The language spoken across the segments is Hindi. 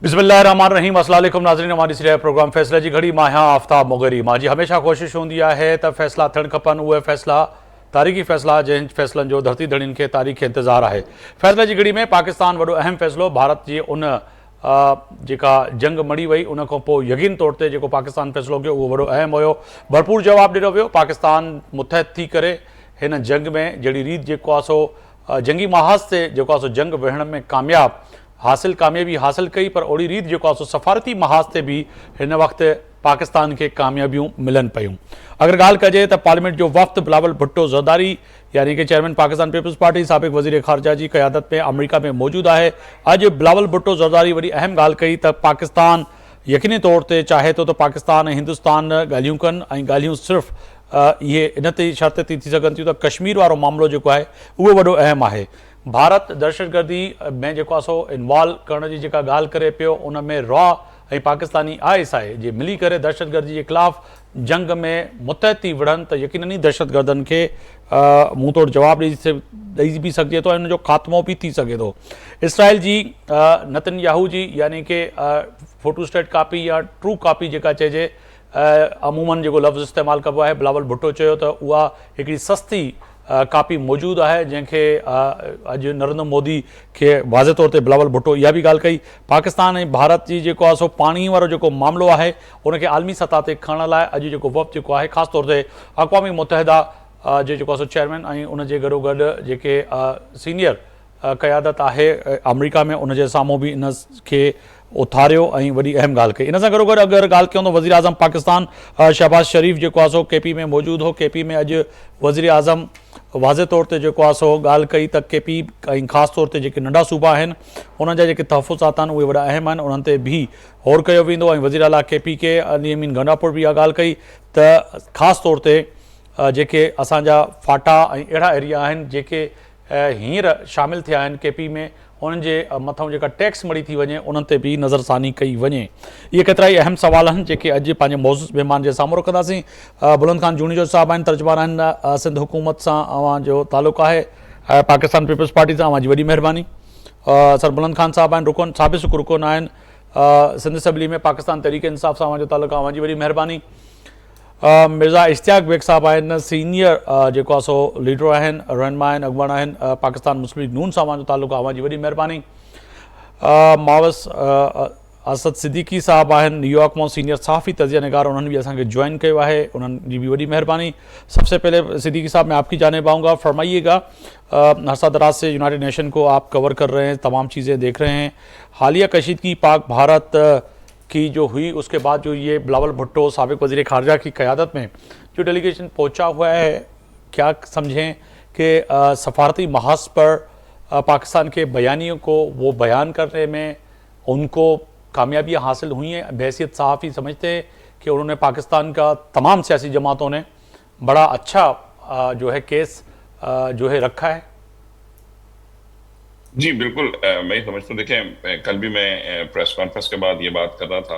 बिस्मिल्लाहिर्रहमानिर्रहीम। अस्सलाम वालेकुम नाज़रीन, हमारी सिरिया प्रोग्राम फ़ैसले जी घड़ी मां हाँ आफ्ताब मोगरी मां जी हमेशा कोशिश होंदी है त फ़ैसला थियण खपनि, उहे फ़ैसला तारीख़ी फ़ैसला जिन फ़ैसलनि जो धरती धड़ियुनि खे तारीख़ इंतज़ार है। फ़ैसले जी घड़ी में पाकिस्तान वॾो अहम फ़ैसिलो भारत जी उन जेका जंग मड़ी वई उन खां पोइ यकीन तौर ते जेको पाकिस्तान फ़ैसिलो कयो उहो वॾो अहम हुयो। भरपूर जवाबु ॾिनो वियो। पाकिस्तान मुतहद थी करे हिन जंग में जहिड़ी रीत जेको आहे सो जंगी महाज़ ते जेको आहे सो जंग विहण में कामयाबी हासिल कई, पर ओड़ी रीत जेको आहे सो सफ़ारती महाज़ ते भी हिन वक़्तु पाकिस्तान के कामयाबियूं मिलन पयूं। अगर ॻाल्हि कजे त पार्लियामेंट जो वफ़्त बिलावल भुट्टो ज़रदारी यानी कि चेयरमैन पाकिस्तान पीपल्स पार्टी साबिक़ वज़ीर ख़ारजा की क़यादत में अमरीका में मौजूद है। अॼु बिलावल भुट्टो ज़रदारी वॾी अहम ॻाल्हि कई त पाकिस्तान यकीनी तौर ते चाहे तो पाकिस्तान ऐं हिंदुस्तान ॻाल्हियूं कनि ऐं ॻाल्हियूं सिर्फ़ु इहे इन ते शर्त थी सघनि थियूं त कश्मीर वारो मामिलो जेको आहे उहो वॾो अहम आहे। भारत दहशतगर्दी में जेको आहे सो इन्वॉल्व करण जी जेका ॻाल्हि करे पियो उन में रॉ ऐं पाकिस्तानी ISI जे मिली करे दहशतगर्दी जे ख़िलाफ़ जंग में मुतहद थी विढ़नि त यकीनन ई दहशतगर्दनि खे मुंहुं तोड़ जवाबु ॾेई बि सघिजे थो ऐं हुन जो ख़ात्मो बि थी सघे थो। इसराइल जी नेतन्याहू जी यानी कि फोटो स्टेट कॉपी या ट्रू कॉपी जेका चइजे अमूमन जेको लफ़्ज़ इस्तेमालु कबो आहे, बिलावल भुट्टो चयो त उहा हिकिड़ी सस्ती कापी मौजूद है जैसे अज नरेंद्र मोदी के वाज़े तौर पर बिलावल भुट्टो यह भी गाल कई। पाकिस्तान और भारत की जो सो पानी वालो जो मामलो है उनके आलमी सतह से खणण लाइ अज जो वफ़्त जो है ख़ास तौर से अक़वामी मुतहदा जो सो चेयरमैन और उनके गॾो गॾु जेके सीनियर क़यादत है अमरीका में उनके साम्हूं भी इन खे उथारियो ऐं वॾी अहम ॻाल्हि कई। इन सां गॾोगॾु अगरि ॻाल्हि कयूं त वज़ीर आज़म पाकिस्तान शहबाज शरीफ़ जेको आहे सो KP में मौजूदु हो। KP में अॼु वज़ीर आज़म वाज़े तौर ते जेको आहे सो ॻाल्हि कई त KP ऐं ख़ासि तौर ते जेके नंढा सूबा आहिनि उन्हनि जा जेके तहफ़ुज़ात आहिनि उहे वॾा अहम आहिनि, उन्हनि ते भी गौर कयो वेंदो। ऐं वज़ीर आला KP के अली अमीन गंडापुर भी इहा ॻाल्हि कई त ख़ासि तौर ते जेके असांजा फाटा ऐं अहिड़ा एरिया आहिनि जेके हींअर शामिल थिया आहिनि KP में उन्हनि जे मथां जेका टैक्स मड़ी थी वञे उन्हनि ते भी नज़रसानी कई वञे। इहे केतिरा ई अहम सवाल आहिनि जेके अॼु पंहिंजे मौजूद महिमान जे साम्हूं रखंदासीं। बुलंद खान जूनिजो साहब आहिनि, तर्जुमान आहिनि सिंध हुकूमत सां अव्हांजो तालुक़ु आहे, पाकिस्तान पीपल्स पार्टी सां अव्हांजी वॾी महिरबानी। सर बुलंद खान साहब आहिनि, रुकन साबिक़ रुकन आहिनि सिंध असम्बली में, पाकिस्तान तहरीक इंसाफ़ सां अव्हांजो तालुक़ु आहे, अव्हांजी वॾी महिरबानी। मिर्ज़ा इश्तियाक बेग साहब आहिनि, सीनियर जेको आहे सो लीडर आहिनि, रहनुमा आहिनि, अॻुवान आहिनि, पाकिस्तान मुस्लिम लीग नून सां अव्हांजो तालुक़ु आहे, अव्हांजी वॾी महिरबानी। मावस असद सिद्दीकी साहब आहिनि, न्यूयॉर्क में सीनियर सहाफ़ी तजिया निगार, उन्होंने भी असांखे ज्वाइन किया है, उन्होंने भी बड़ी मेहरबानी। सबसे पहले सिद्दीकी साहब मैं आपकी जानिब आऊँगा, फरमाइएगा अरसा दराज से यूनाइटेड नेशन को आप कवर कर रहे हैं, तमाम चीज़ें देख रहे हैं। हालिया कशीदगी पाक भारत की जो हुई उसके बाद जो ये बिलावल भुट्टो साबिक़ वज़ीर ख़ारजा की क़यादत में जो डेलीगेशन पहुंचा हुआ है, क्या समझें कि सफारती महाज पर पाकिस्तान के बयानियों को वो बयान करने में उनको कामयाबियाँ हासिल हुई हैं? बहैसियत सहाफ़ी समझते हैं कि उन्होंने पाकिस्तान का तमाम सियासी जमातों ने बड़ा अच्छा जो है केस जो है रखा है? जी बिल्कुल, मैं समझता हूँ। देखें, कल भी मैं प्रेस कॉन्फ्रेंस के बाद ये बात कर रहा था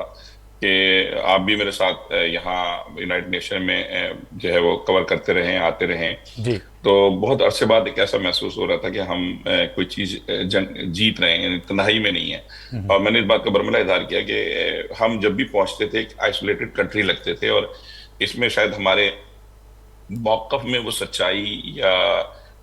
कि आप भी मेरे साथ यहाँ यूनाइटेड नेशन में जो है वो कवर करते रहे, आते रहे। जी। तो बहुत अरसे बाद एक ऐसा महसूस हो रहा था कि हम कोई चीज जीत रहे हैं, तन्हाई में नहीं है। और मैंने इस बात का बरमला इजहार किया कि हम जब भी पहुंचते थे एक आइसोलेटेड कंट्री लगते थे और इसमें शायद हमारे मौक़िफ़ में वो सच्चाई या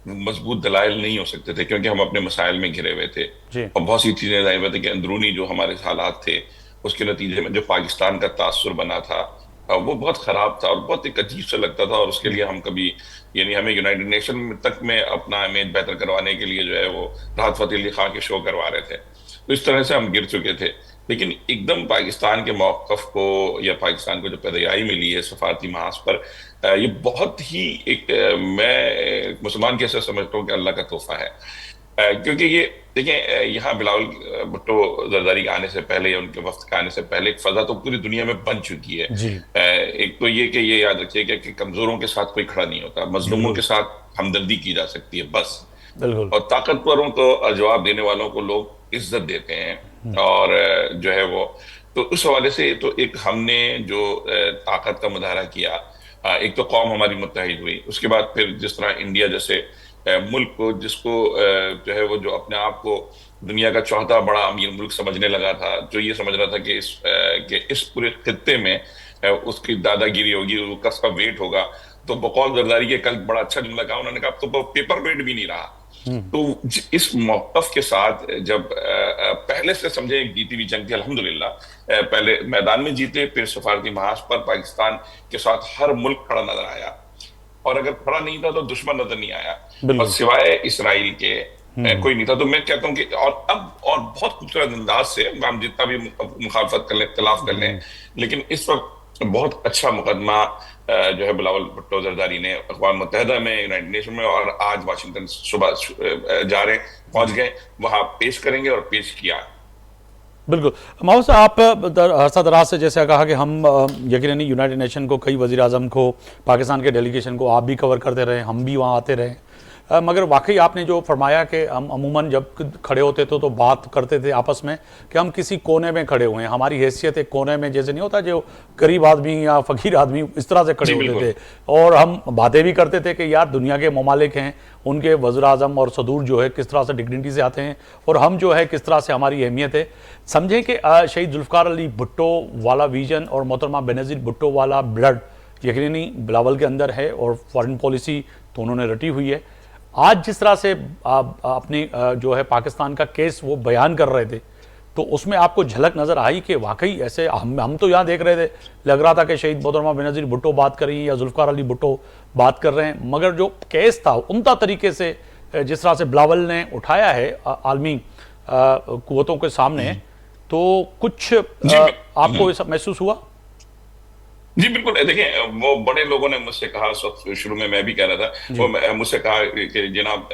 मजबूत दलाइल नहीं हो सकते थे, क्योंकि हम अपने मसाइल में घिरे हुए थे और बहुत सी चीजें जाहिर बात है कि अंदरूनी जो हमारे हालात थे उसके नतीजे में जो पाकिस्तान का तासुर बना था वो बहुत खराब था और बहुत एक अजीब सा लगता था। और उसके लिए हम कभी यानी हमें यूनाइटेड नेशन तक में अपना इमेज बेहतर करवाने के लिए जो है वो राहत फतेह अली खां के शो करवा रहे थे। तो इस तरह से हम गिर चुके थे। लेकिन एकदम पाकिस्तान के मौक़िफ़ को या पाकिस्तान को जो पैरवियाई मिली है सफारती महाज पर, ये बहुत ही एक मैं मुसलमान कैसे समझता हूँ कि अल्लाह का तोहफा है। क्योंकि ये देखें, यहाँ बिलावल भुट्टो जरदारी के आने से पहले या उनके वक्त के आने से पहले एक फजा तो पूरी दुनिया में बन चुकी है। एक तो ये कि ये याद रखिएगा कि कमजोरों के साथ कोई खड़ा नहीं होता, मजलूमों के साथ हमदर्दी की जा सकती है बस। और ताकतवरों को जवाब देने वालों को लोग इज्जत देते हैं। और जो है वो तो उस हवाले से तो एक हमने जो ताकत का मुजाहरा किया, एक तो कौम हमारी मुत्तहिद हुई, उसके बाद फिर जिस तरह इंडिया जैसे मुल्क को, जिसको जो है वो जो अपने आप को दुनिया का चौथा बड़ा अमीर मुल्क समझने लगा था, जो ये समझ रहा था कि इस पूरे खित्ते में उसकी दादागिरी होगी, उसका वेट होगा। तो बकौल जरदारी के कल बड़ा अच्छा जुमला कहा उन्होंने, कहा अब तो पेपर वेट भी नहीं रहा। तो इस मौकफ के साथ जब पहले से समझे एक जीती हुई जंग थी अल्हम्दुलिल्लाह, पहले मैदान में जीते, फिर सफारती महाज पर पाकिस्तान के साथ हर मुल्क खड़ा नजर आया, और अगर खड़ा नहीं था तो दुश्मन नजर नहीं आया, और सिवाय इसराइल के कोई नहीं था। तो मैं कहता हूं कि और बहुत खूबसूरत अंदाज से हम जितना भी मुखालफत कर लें, इख्तिलाफ कर लें, लेकिन इस वक्त बहुत अच्छा मुकदमा जो है बिलावल भुट्टो जरदारी ने अक़वाम मुत्तहिदा में, यूनाइटेड नेशन में, और आज वाशिंगटन सुबह जा रहे पहुंच गए, वहां पेश करेंगे और पेश किया। बिल्कुल। माहौल साहब, आप अरसा दराज से जैसे कहा कि हम यकीनन यूनाइटेड नेशन को, कई वज़ीर आज़म को, पाकिस्तान के डेलीगेशन को आप भी कवर करते रहे, हम भी वहाँ आते रहे, मगर वाकई आपने जो फरमाया कि हम अमूमन जब खड़े होते थे तो बात करते थे आपस में कि हम किसी कोने में खड़े हुए हैं, हमारी हैसियत एक कोने में, जैसे नहीं होता जो गरीब आदमी या फ़कीर आदमी इस तरह से खड़े होते थे, और हम बातें भी करते थे कि यार दुनिया के ममालिक हैं, उनके वज़ीर आज़म और सदूर जो है किस तरह से डिग्निटी से आते हैं, और हम जो है किस तरह से हमारी अहमियत है। समझें कि शहीद जुल्फ़िकार अली भुट्टो वाला विजन और मोहतरमा बेनज़ीर भुट्टो वाला ब्लड यकीननी बिलावल के अंदर है, और फॉरेन पॉलिसी तो उन्होंने रटी हुई है। आज जिस तरह से अपनी जो है पाकिस्तान का केस वो बयान कर रहे थे, तो उसमें आपको झलक नज़र आई कि वाकई ऐसे हम तो यहाँ देख रहे थे, लग रहा था कि शहीद मोहतरमा बेनज़ीर भुट्टो बात कर रही हैं या जुल्फ़िकार अली भुट्टो बात कर रहे हैं, मगर जो केस था उम्दा तरीके से जिस तरह से बिलावल ने उठाया है आलमी कुव्वतों के सामने, तो कुछ आपको ऐसा महसूस हुआ? जी बिल्कुल। देखिए, वो बड़े लोगों ने मुझसे कहा, शुरू में मैं भी कह रहा था, वो मुझसे कहा कि जनाब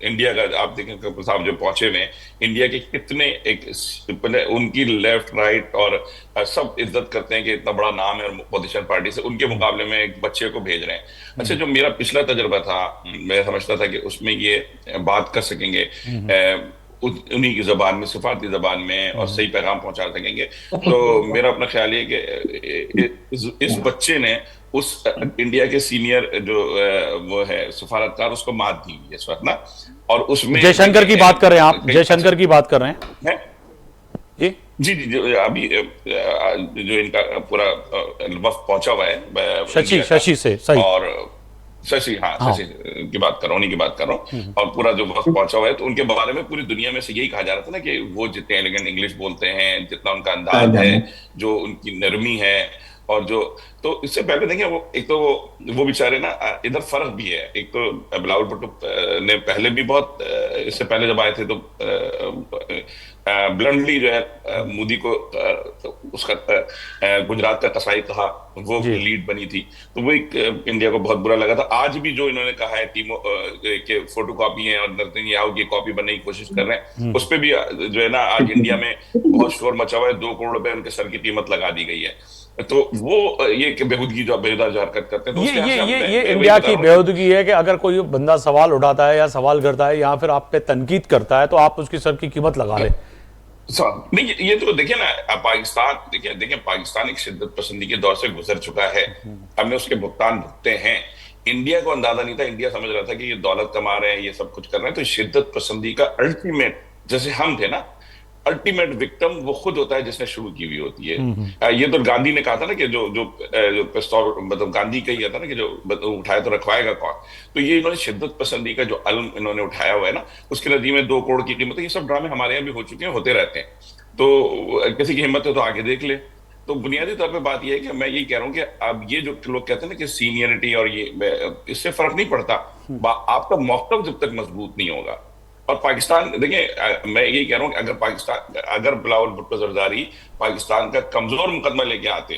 इंडिया का आप देखें, कपूर साहब जो पहुंचे हुए, इंडिया के कितने एक उनकी लेफ्ट राइट और सब इज्जत करते हैं कि इतना बड़ा नाम है अपोजिशन पार्टी से, उनके मुकाबले में एक बच्चे को भेज रहे हैं। अच्छा, जो मेरा पिछला तजुर्बा था, मैं समझता था कि उसमें ये बात कर सकेंगे उन्हीं की जबान में, सिफारती जबान में, और सही पैगाम पहुंचा सकेंगे। तो मेरा अपना ख्याल है कि इस बच्चे ने उस इंडिया के सीनियर जो वो है सफारतकार, उसको मात दी है इस वक्त ना। और उसमें जयशंकर की बात कर रहे हैं आप, जयशंकर की बात कर रहे हैं जी जी, जो अभी जो इनका पूरा वफ्द पहुंचा हुआ है शशि से, सही, और शशि, हाँ शशि की बात कर रहा हूँ, उन्हीं की बात कर रहा हूँ, और पूरा जो वक्त पहुंचा हुआ है, तो उनके बारे में पूरी दुनिया में से यही कहा जा रहा था ना कि वो जितने एलिगेंट इंग्लिश बोलते हैं, जितना उनका अंदाज है, जो उनकी नरमी है, और जो, तो इससे पहले देखें, वो एक तो वो बेचारे ना, इधर फर्क भी है। एक तो बिलावल भुट्टो ने पहले भी बहुत, इससे पहले जब आए थे तो ब्लंडली जो है मोदी को उसका गुजरात का कसाई कहा, वो लीड बनी थी, तो वो एक इंडिया को बहुत बुरा लगा था। आज भी जो इन्होंने कहा है टीमों के फोटो कॉपी है और नेतन्याहू की कॉपी बनने की कोशिश कर रहे हैं, उस पर भी जो है ना आज इंडिया में बहुत शोर मचा हुआ है। 2 करोड़ रुपए उनके सर की कीमत लगा दी गई है। तो वो ये बेहूदगी जो बेहुदा जो हरकत करते हैं, तो ये इंडिया की बेहूदगी है कि अगर कोई बंदा सवाल उठाता है या सवाल करता है या फिर आप पे तनकीद करता है, तो आप उसकी सर की कीमत लगा लें। नहीं, ये तो देखिए ना, पाकिस्तान देखिए पाकिस्तान एक शिद्दत पसंदी के दौर से गुजर चुका है, हमने उसके भुगतान भुगते हैं। इंडिया को अंदाजा नहीं था, इंडिया समझ रहा था कि ये दौलत कमा रहे हैं, ये सब कुछ कर रहे हैं। तो शिद्दत पसंदी का अल्टीमेट, जैसे हम थे ना, अल्टीमेट विक्टिम वो खुद होता है जिसने शुरू की हुई होती है। ये तो गांधी ने कहा था ना कि जो पिस्तौल, मतलब गांधी का ही था ना कि जो उठाए तो रखवाएगा कौन। तो ये इन्होंने शिद्दत पसंदी का जो अलम इन्होंने उठाया हुआ है ना, उसके नतीजे में 2 करोड़ की कीमत है। ये सब ड्रामे हमारे यहाँ भी हो चुके हैं, होते रहते हैं। तो किसी की हिम्मत है तो आगे देख ले। तो बुनियादी तौर पे बात यह है कि मैं यही कह रहा हूँ कि अब ये जो लोग कहते हैं ना कि सीनियरिटी और ये, इससे फर्क नहीं पड़ता, आपका मौक़िफ़ जब तक मजबूत नहीं होगा। और पाकिस्तान, देखिए मैं यही कह रहा हूँ कि अगर बिलावल भुट्टो जरदारी पाकिस्तान का कमजोर मुकदमा लेके आते,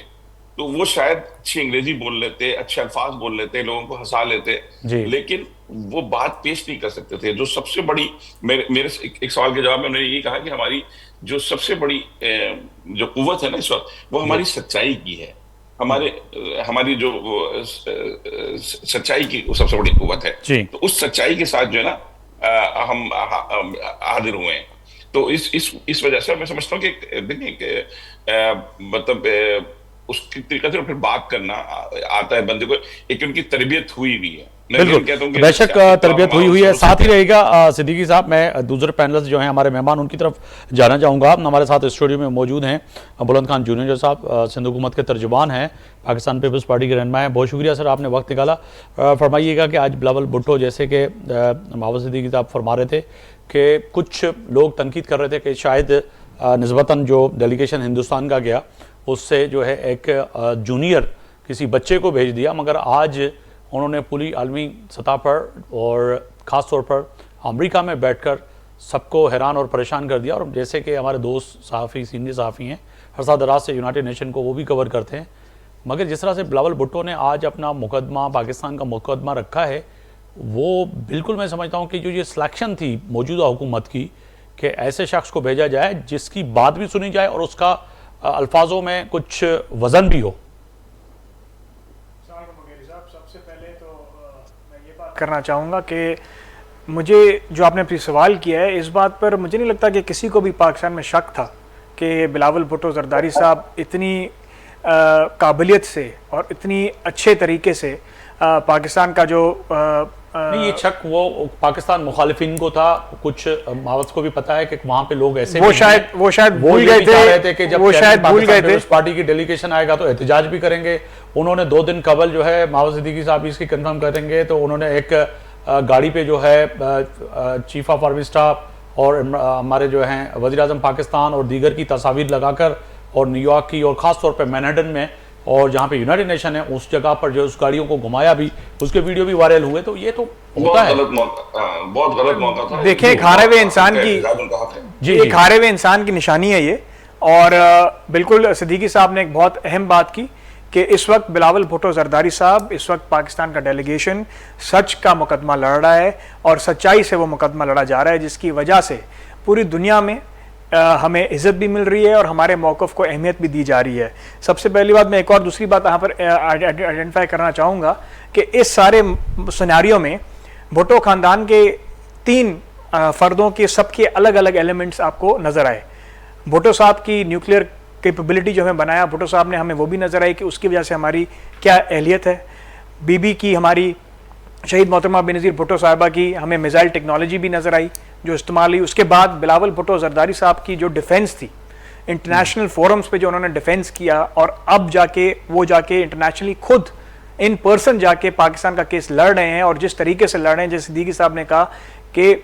तो वो शायद अच्छी अंग्रेजी बोल लेते, अच्छे अल्फाज बोल लेते, लोगों को हंसा लेते, लेकिन वो बात पेश नहीं कर सकते थे। जो सबसे बड़ी, मेरे एक सवाल के जवाब में उन्होंने ये कहा कि हमारी जो सबसे बड़ी जो कुव्वत है ना इस वक्त, वो हमारी सच्चाई की है। हमारी जो सच्चाई की वो सबसे बड़ी कुव्वत है। तो उस सच्चाई के साथ जो है ना हम हाजिर हुए हैं। तो इस वजह से मैं समझता हूँ कि देखिए मतलब उसकी तरीके से फिर बात करना आता है बंदे को, एक उनकी तरबियत हुई भी है। बिल्कुल, कहता हूं कि बेशक तरबियत हुई है, शुरू से साथ ही रहेगा सिद्दीकी साहब। मैं दूसरे पैनलिस्ट जो हैं हमारे मेहमान, उनकी तरफ जाना चाहूँगा। हमारे साथ स्टूडियो में मौजूद हैं बुलंद खान जूनियर साहब, सिंध हुकूमत के तर्जुमान हैं, पाकिस्तान पीपल्स पार्टी के रहनुमा हैं। बहुत शुक्रिया सर, आपने वक्त निकाला। फरमाइएगा कि आज बिलावल भुट्टो, जैसे कि महावत सिद्दीकी साहब फरमा रहे थे कि कुछ लोग तनकीद कर रहे थे कि शायद निस्बतन जो डेलीगेशन हिंदुस्तान का गया उससे जो है एक जूनियर किसी बच्चे को भेज दिया, मगर आज उन्होंने पूरी आलमी सतह पर और ख़ास तौर पर अमेरिका में बैठकर सबको हैरान और परेशान कर दिया। और जैसे कि हमारे दोस्त सहाफ़ी, सीनियर सहाफ़ी हैं, हर दराज से यूनाइटेड नेशन को वो भी कवर करते हैं, मगर जिस तरह से बिलावल भुट्टो ने आज अपना मुकदमा, पाकिस्तान का मुकदमा रखा है, वो बिल्कुल मैं समझता हूँ कि जो ये सिलेक्शन थी मौजूदा हुकूमत की कि ऐसे शख्स को भेजा जाए जिसकी बात भी सुनी जाए और उसका अल्फाजों में कुछ वज़न भी हो। सबसे पहले तो मैं ये बात करना चाहूँगा कि मुझे जो आपने अपनी सवाल किया है, इस बात पर मुझे नहीं लगता कि किसी को भी पाकिस्तान में शक था कि बिलावल भुट्टो जरदारी साहब इतनी काबिलियत से और इतनी अच्छे तरीके से पाकिस्तान का जो नहीं, ये शक वो पाकिस्तान मुखालिफिन को था, कुछ मावत को भी पता है कि वहाँ पे लोग ऐसे वो शायद भूल गए थे कि जब वो शायद भूल गए थे पार्टी की डेलीगेशन आएगा तो एहतजाज भी करेंगे। उन्होंने 2 दिन कबल जो है मावत सिद्दीकी साहब इसकी कंफर्म करेंगे तो उन्होंने एक गाड़ी पे जो है चीफ ऑफ आर्मी स्टाफ और हमारे जो हैं वज़ीर आज़म पाकिस्तान और दीगर की तस्वीर लगाकर और न्यूयॉर्क की और ख़ास तौर पर मैनहट्टन में और जहाँ पे यूनाइटेड नेशन है उस जगह पर जो उस गाड़ियों को घुमाया भी, उसके वीडियो भी वायरल हुए। तो ये तो होता है, बहुत गलत मौका था। देखिए, एक हारे हुए इंसान की एक हारे हुए इंसान की निशानी है ये। और बिल्कुल सिद्दीकी साहब ने एक बहुत अहम बात की कि इस वक्त बिलावल भुट्टो जरदारी साहब, इस वक्त पाकिस्तान का डेलीगेशन सच का मुकदमा लड़ रहा है और सच्चाई से वो मुकदमा लड़ा जा रहा है, जिसकी वजह से पूरी दुनिया में हमें इज़्ज़त भी मिल रही है और हमारे मौक़िफ़ को अहमियत भी दी जा रही है। सबसे पहली बात, मैं एक और दूसरी बात यहाँ पर आइडेंटिफाई करना चाहूँगा कि इस सारे सिनेरियो में भुट्टो ख़ानदान के 3 फ़र्दों के सबके अलग अलग एलिमेंट्स आपको नज़र आए। भुट्टो साहब की न्यूक्लियर कैपेबिलिटी जो हमें बनाया भुट्टो साहब ने, हमें वो भी नज़र आई कि उसकी वजह से हमारी क्या अहलियत है। बीबी की, हमारी शहीद मोहतरमा बेनज़ीर भुट्टो साहिबा की हमें मिसाइल टेक्नोलॉजी भी नज़र आई जो इस्तेमाल हुई। उसके बाद बिलावल भुट्टो जरदारी साहब की जो डिफेंस थी, इंटरनेशनल फोरम्स पे जो उन्होंने डिफेंस किया और अब जाके वो जाके इंटरनेशनली खुद इन पर्सन जाके पाकिस्तान का केस लड़ रहे हैं और जिस तरीके से लड़ रहे हैं, जैसे सिद्दीकी साहब ने कहा कि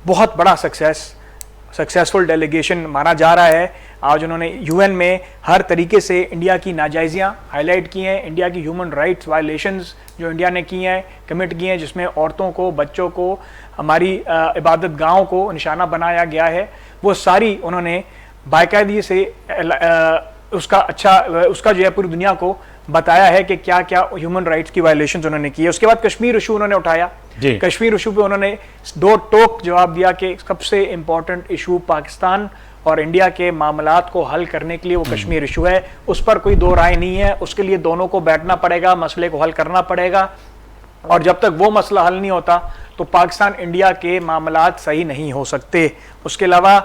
बहुत बड़ा सक्सेसफुल डेलीगेशन माना जा रहा है। आज उन्होंने यूएन में हर तरीके से इंडिया की नाजायजियाँ हाईलाइट की हैं, इंडिया की ह्यूमन राइट्स वायलेशंस जो इंडिया ने की हैं, कमिट की हैं, जिसमें औरतों को, बच्चों को, हमारी इबादत गाहों को निशाना बनाया गया है, वो सारी उन्होंने बाकायदगी से उसका जो है पूरी दुनिया को बताया है कि क्या क्या ह्यूमन राइट्स की वायलेशंस उन्होंने की है। उसके बाद कश्मीर इशू उन्होंने उठाया, कश्मीर इशू पे उन्होंने 2 टोक जवाब दिया कि सबसे इम्पोर्टेंट इशू पाकिस्तान और इंडिया के मामलात को हल करने के लिए वो कश्मीर इशू है, उस पर कोई 2 राय नहीं है, उसके लिए दोनों को बैठना पड़ेगा, मसले को हल करना पड़ेगा और जब तक वो मसला हल नहीं होता तो पाकिस्तान इंडिया के मामलात सही नहीं हो सकते। उसके अलावा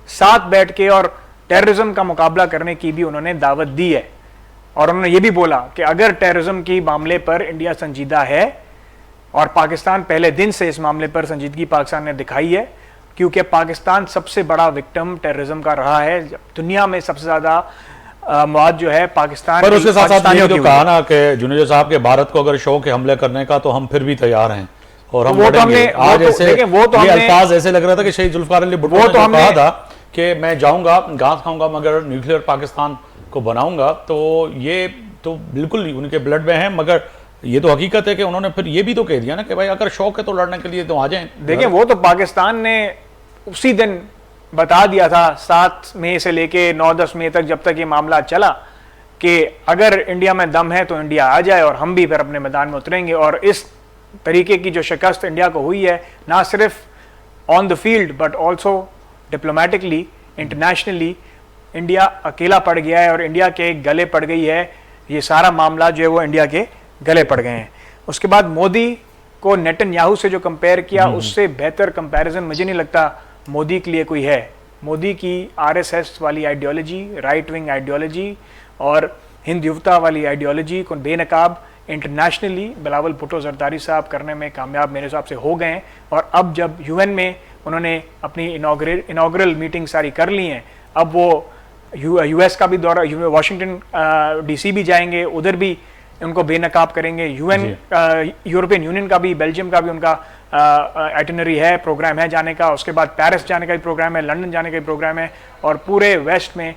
साथ बैठ के और टेररिज्म का मुकाबला करने की भी उन्होंने दावत दी है और उन्होंने ये भी बोला कि अगर टेररिज्म की मामले पर इंडिया संजीदा है, और पाकिस्तान पहले दिन से इस मामले पर संजीदगी पाकिस्तान ने दिखाई है, क्योंकि पाकिस्तान सबसे बड़ा विक्टिम टेररिज्म का रहा है। दुनिया में सबसे ज़्यादा मौत जो है पाकिस्तान, पर उसके साथ साथ ये तो कहा ना कि जूनियर साहब के भारत को अगर शौक है हमले करने का तो हम फिर भी तैयार हैं और हम लड़ेंगे। आज ऐसे अल्फाज ऐसे लग रहा था कि शहीद जुल्फिकार अली भुट्टो ने कहा था कि मैं जाऊंगा, घास खाऊंगा, मगर न्यूक्लियर पाकिस्तान को बनाऊंगा। तो ये तो बिल्कुल उनके ब्लड में है, मगर ये तो हकीकत है कि उन्होंने फिर ये भी तो कह दिया ना कि भाई अगर शौक है तो लड़ने के लिए तो आ जाएं। देखिए, वो तो पाकिस्तान ने उसी दिन बता दिया था 7 मई से लेके 9-10 मई तक, जब तक ये मामला चला, कि अगर इंडिया में दम है तो इंडिया आ जाए और हम भी फिर अपने मैदान में उतरेंगे। और इस तरीके की जो शिकस्त इंडिया को हुई है, ना सिर्फ on the field but also diplomatically, internationally, India अकेला पड़ गया है और इंडिया के गले पड़ गई है। ये सारा मामला जो है वो इंडिया के गले पड़ गए हैं। उसके बाद मोदी को नेतन्याहू से जो कंपेयर किया, उससे बेहतर कंपैरिजन मुझे नहीं लगता मोदी के लिए कोई है। मोदी की आरएसएस वाली आइडियोलॉजी, राइट विंग आइडियोलॉजी और हिंद युवता वाली आइडियोलॉजी को बेनकाब इंटरनेशनली बिलावल भुट्टो जरदारी साहब करने में कामयाब मेरे हिसाब से हो गए हैं। और अब जब यूएन में उन्होंने अपनी इनॉग्रल मीटिंग सारी कर ली हैं, अब वो यूएस का भी दौरा, वाशिंगटन डीसी भी जाएंगे, उधर भी उनको बेनकाब करेंगे। यूरोपियन यूनियन का भी, बेल्जियम का भी उनका आइटिनरी है, प्रोग्राम है जाने का। उसके बाद पेरिस जाने का भी प्रोग्राम है, लंदन जाने का भी प्रोग्राम है। और पूरे वेस्ट में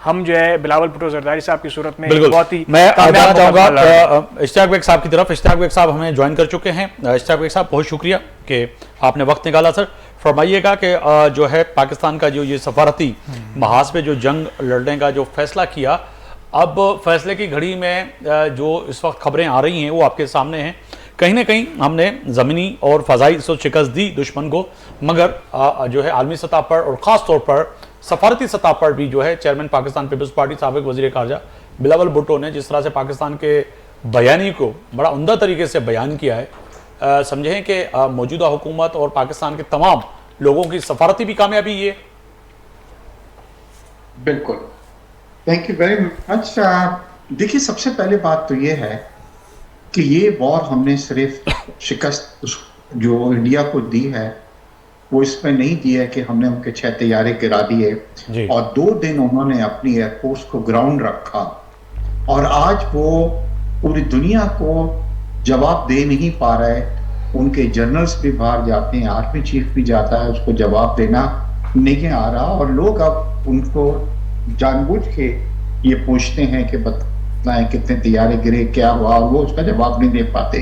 हम जो है बिलावल भुट्टो जरदारी साहब की सूरत में बहुत ही मैं जाना चाहूंगा इश्तियाक बेग साहब की तरफ। इश्तियाक बेग साहब हमें ज्वाइन कर चुके हैं। इश्तियाक बेग साहब, बहुत शुक्रिया कि आपने वक्त निकाला। सर, फरमाइएगा कि जो है पाकिस्तान का जो ये सफारती महाज पे जो जंग लड़ने का जो फैसला किया, अब फैसले की घड़ी में जो इस वक्त खबरें आ रही हैं वो आपके सामने हैं। कहीं ना कहीं हमने ज़मीनी और फ़ज़ाई शिकस्त दी दुश्मन को, मगर जो है आलमी सतह पर और ख़ास तौर पर सफारती सतह पर भी जो है चेयरमैन पाकिस्तान पीपल्स पार्टी साबिक़ वज़ीर ख़ारजा बिलावल भुट्टो ने जिस तरह से पाकिस्तान के बयानी को बड़ा उम्दा तरीके से बयान किया है, समझें कि मौजूदा हुकूमत और पाकिस्तान के तमाम लोगों की सफारती भी कामयाबी ये। बिल्कुल, थैंक यू वेरी मच। देखिए, सबसे पहले बात तो ये है कि ये वॉर हमने सिर्फ शिकस्त जो इंडिया को दी है वो इसमें नहीं दी है कि हमने उनके 6 तैयारे गिरा दिए और 2 दिन उन्होंने अपनी एयरफोर्स को ग्राउंड रखा और आज वो पूरी दुनिया को जवाब दे नहीं पा रहे। उनके जनरल्स भी बाहर जाते हैं, आर्मी चीफ भी जाता है, उसको जवाब देना नहीं आ रहा और लोग अब उनको जानबूझ के ये पूछते हैं कि बताएं कितने तैयारे गिरे, क्या हुआ, और वो उसका जवाब नहीं दे पाते।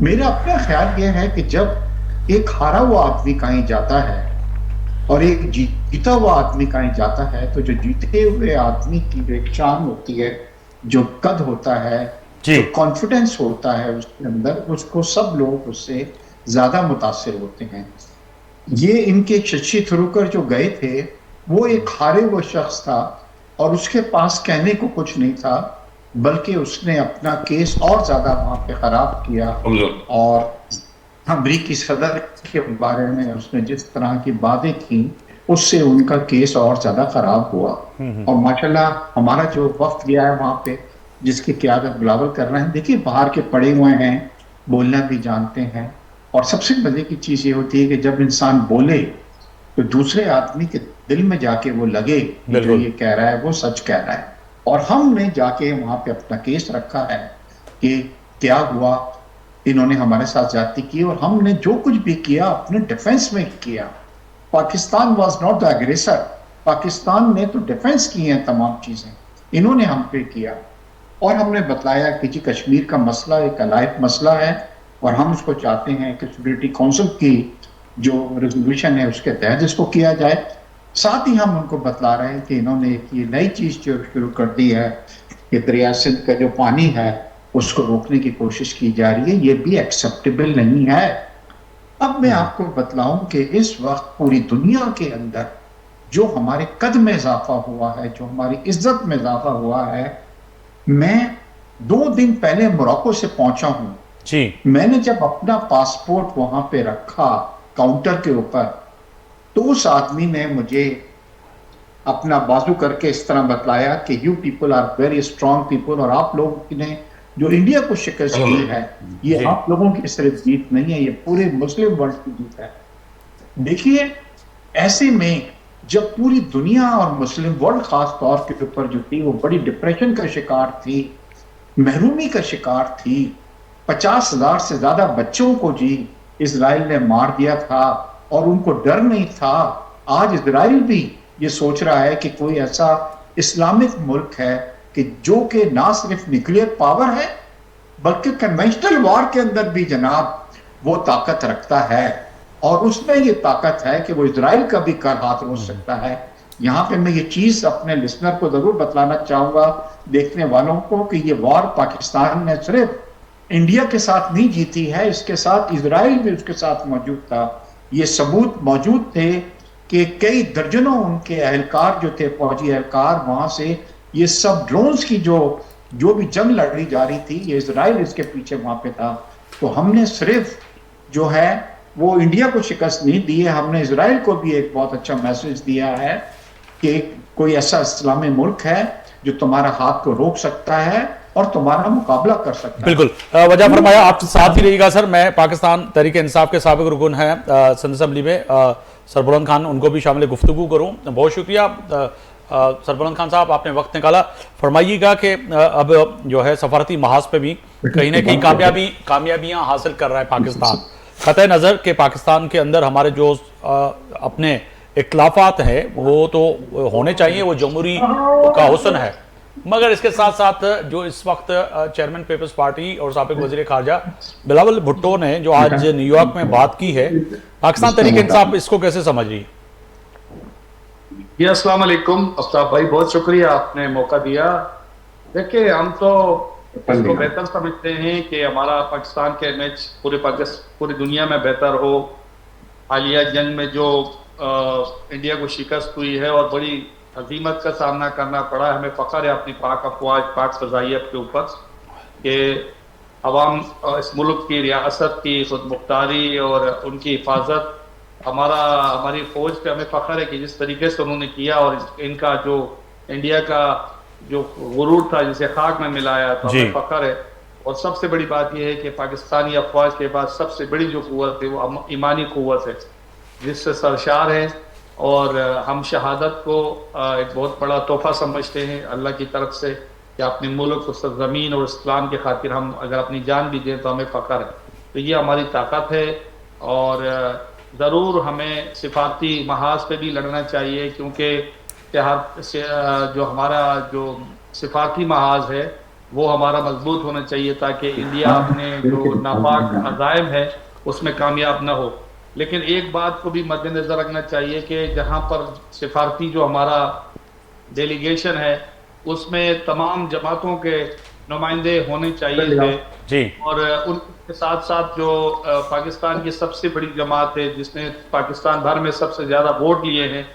मेरा अपना ख्याल ये है कि जब एक हारा हुआ आदमी कहीं जाता है और एक जीता हुआ आदमी कहीं जाता है, तो जो जीते हुए आदमी की जो एक शान होती है, जो कद होता है, जो कॉन्फिडेंस होता है उसके अंदर, उसको सब लोग उससे ज्यादा मुतासिर होते हैं। ये इनके शशि थरूर जो गए थे वो एक हारे हुए शख्स था और उसके पास कहने को कुछ नहीं था, बल्कि उसने अपना केस और ज्यादा वहां पे खराब किया और अमरीकी सदर के बारे में उसने जिस तरह की बातें की उससे उनका केस और ज्यादा खराब हुआ। और माशाल्लाह हमारा जो वक्त गया है वहां पे, जिसकी क़यादत बिलावल कर रहे हैं, देखिए बाहर के पढ़े हुए हैं, बोलना भी जानते हैं। और सबसे मजे की चीज ये होती है कि जब इंसान बोले तो दूसरे आदमी के दिल में जाके वो लगे जो ये कह रहा है वो सच कह रहा है। और हमने जाके वहां पे अपना केस रखा है कि क्या हुआ, इन्होंने हमारे साथ ज्यादती की और हमने जो कुछ भी किया अपने डिफेंस में किया। Pakistan was not the aggressor, Pakistan ने तो डिफेंस की है तमाम चीजें, इन्होंने हम पे किया। और हमने बताया कि जी कश्मीर का मसला एक अलाइव मसला है और हम उसको चाहते हैं कि सिक्योरिटी काउंसिल की जो रेजोल्यूशन है उसके तहत इसको किया जाए। साथ ही हम उनको बतला रहे हैं कि इन्होंने ये नई चीज जो शुरू कर दी है कि दरिया सिंध का जो पानी है उसको रोकने की कोशिश की जा रही है, ये भी एक्सेप्टेबल नहीं है। अब मैं आपको बतलाऊं कि इस वक्त पूरी दुनिया के अंदर जो हमारे कद में इजाफा हुआ है, जो हमारी इज्जत में इजाफा हुआ है, मैं 2 दिन पहले मोरक्को से पहुंचा हूं जी। मैंने जब अपना पासपोर्ट वहां पे रखा काउंटर के ऊपर, तो उस आदमी ने मुझे अपना बाजू करके इस तरह बतलाया कि you people are very strong people, और आप लोगों ने जो इंडिया को शिकस्त दी है ये आप लोगों की सिर्फ जीत नहीं है, ये पूरे मुस्लिम वर्ल्ड की जीत है। देखिए, ऐसे में जब पूरी दुनिया और मुस्लिम वर्ल्ड खास तौर के ऊपर जो थी वो बड़ी डिप्रेशन का शिकार थी, महरूमी का शिकार थी, 50,000 से ज्यादा बच्चों को जी इजराइल ने मार दिया था और उनको डर नहीं था। आज इजराइल भी ये सोच रहा है कि कोई ऐसा इस्लामिक मुल्क है कि जो कि ना सिर्फ न्यूक्लियर पावर है बल्कि कन्वेंशनल वॉर के अंदर भी जनाब वो ताकत रखता है, और उसमें ये ताकत है कि वो इजराइल का भी कर हाथ रोक सकता है। यहाँ पे मैं ये चीज अपने लिसनर को जरूर बतलाना चाहूंगा, देखने वालों को, कि ये वॉर पाकिस्तान ने सिर्फ इंडिया के साथ नहीं जीती है, इसके साथ इजराइल भी उसके साथ मौजूद था। ये सबूत मौजूद थे कि कई दर्जनों उनके एहलकार जो थे, फौजी एहलकार, वहां से ये सब ड्रोन्स की जो भी जंग लड़ी जा रही थी, ये इजराइल इसके पीछे वहां पे था। तो हमने सिर्फ जो है वो इंडिया को शिकस्त नहीं दी है, हमने इजराइल को भी एक बहुत अच्छा मैसेज दिया है कि कोई ऐसा इस्लामी मुल्क है जो तुम्हारा हाथ को रोक सकता है और तुम्हारा मुकाबला कर सकता है। बिल्कुल वजह फरमाया, आप साथ ही रहिएगा सर। मैं पाकिस्तान तहरीक इंसाफ के साबिक रुकन हैं संसद असेंबली में सर बुलंद खान, उनको भी शामिल गुफ्तगू करूँ। बहुत शुक्रिया सर बुलंद खान साहब, आपने वक्त निकाला। फरमाइएगा कि अब जो है सफारती महाज पे भी कहीं ना कहीं कामयाबियां हासिल कर रहा है पाकिस्तान। कतई नज़र के पाकिस्तान के अंदर हमारे जो अपने इख्तलाफात हैं वो तो होने चाहिए, वो जमहूरी का हुस्न है, मगर इसके साथ साथ जो इस वक्त चेयरमैन पीपल्स पार्टी और साबिक वज़ीर ख़ारजा बिलावल भुट्टो ने जो आज न्यूयॉर्क में बात की है, पाकिस्तान तहरीक इंसाफ इसको कैसे समझ रही है? जी अस्सलाम वालेकुम आफ्ताब भाई, बहुत शुक्रिया आपने मौका दिया। देखिए, हम तो इसको बेहतर समझते हैं कि हमारा पाकिस्तान का इमेज पूरी दुनिया में बेहतर हो। हालिया जंग में जो इंडिया को शिकस्त हुई है और बड़ी हजीमत का सामना करना पड़ा, हमें फ़ख्र है अपनी पाक अफवाज, पाक फ़ज़ाइयत के ऊपर कि अवाम इस मुल्क की रियासत की खुद मुख्तारी और उनकी हिफाजत, हमारी फ़ौज पे हमें फ़ख्र है कि जिस तरीके से उन्होंने किया और इनका जो इंडिया का जो गुरूर था जिसे खाक में मिलाया, तो हमें फ़ख्र है। और सबसे बड़ी बात यह है कि पाकिस्तानी अफवाज के बाद सबसे बड़ी जो क़ुव्वत है वो ईमानी क़ुव्वत है, जिससे सरशार है। और हम शहादत को एक बहुत बड़ा तोहफा समझते हैं अल्लाह की तरफ से कि अपने मुल्क को ज़मीन और इस्लाम के खातिर हम अगर अपनी जान भी दें तो हमें फ़ख्र है। तो ये हमारी ताकत है और ज़रूर हमें सिफारती महाज पे भी लड़ना चाहिए, क्योंकि जो हमारा जो सिफारती महाज है वो हमारा मजबूत होना चाहिए ताकि इंडिया अपने जो नापाक अज़ाइम है उसमें कामयाब ना हो। लेकिन एक बात को भी मद्देनजर रखना चाहिए कि जहाँ पर सिफारती जो हमारा डेलीगेशन है उसमें तमाम जमातों के नुमाइंदे होने चाहिए जी, और उनके साथ साथ जो पाकिस्तान की सबसे बड़ी जमात है जिसने पाकिस्तान भर में सबसे ज़्यादा वोट लिए हैं,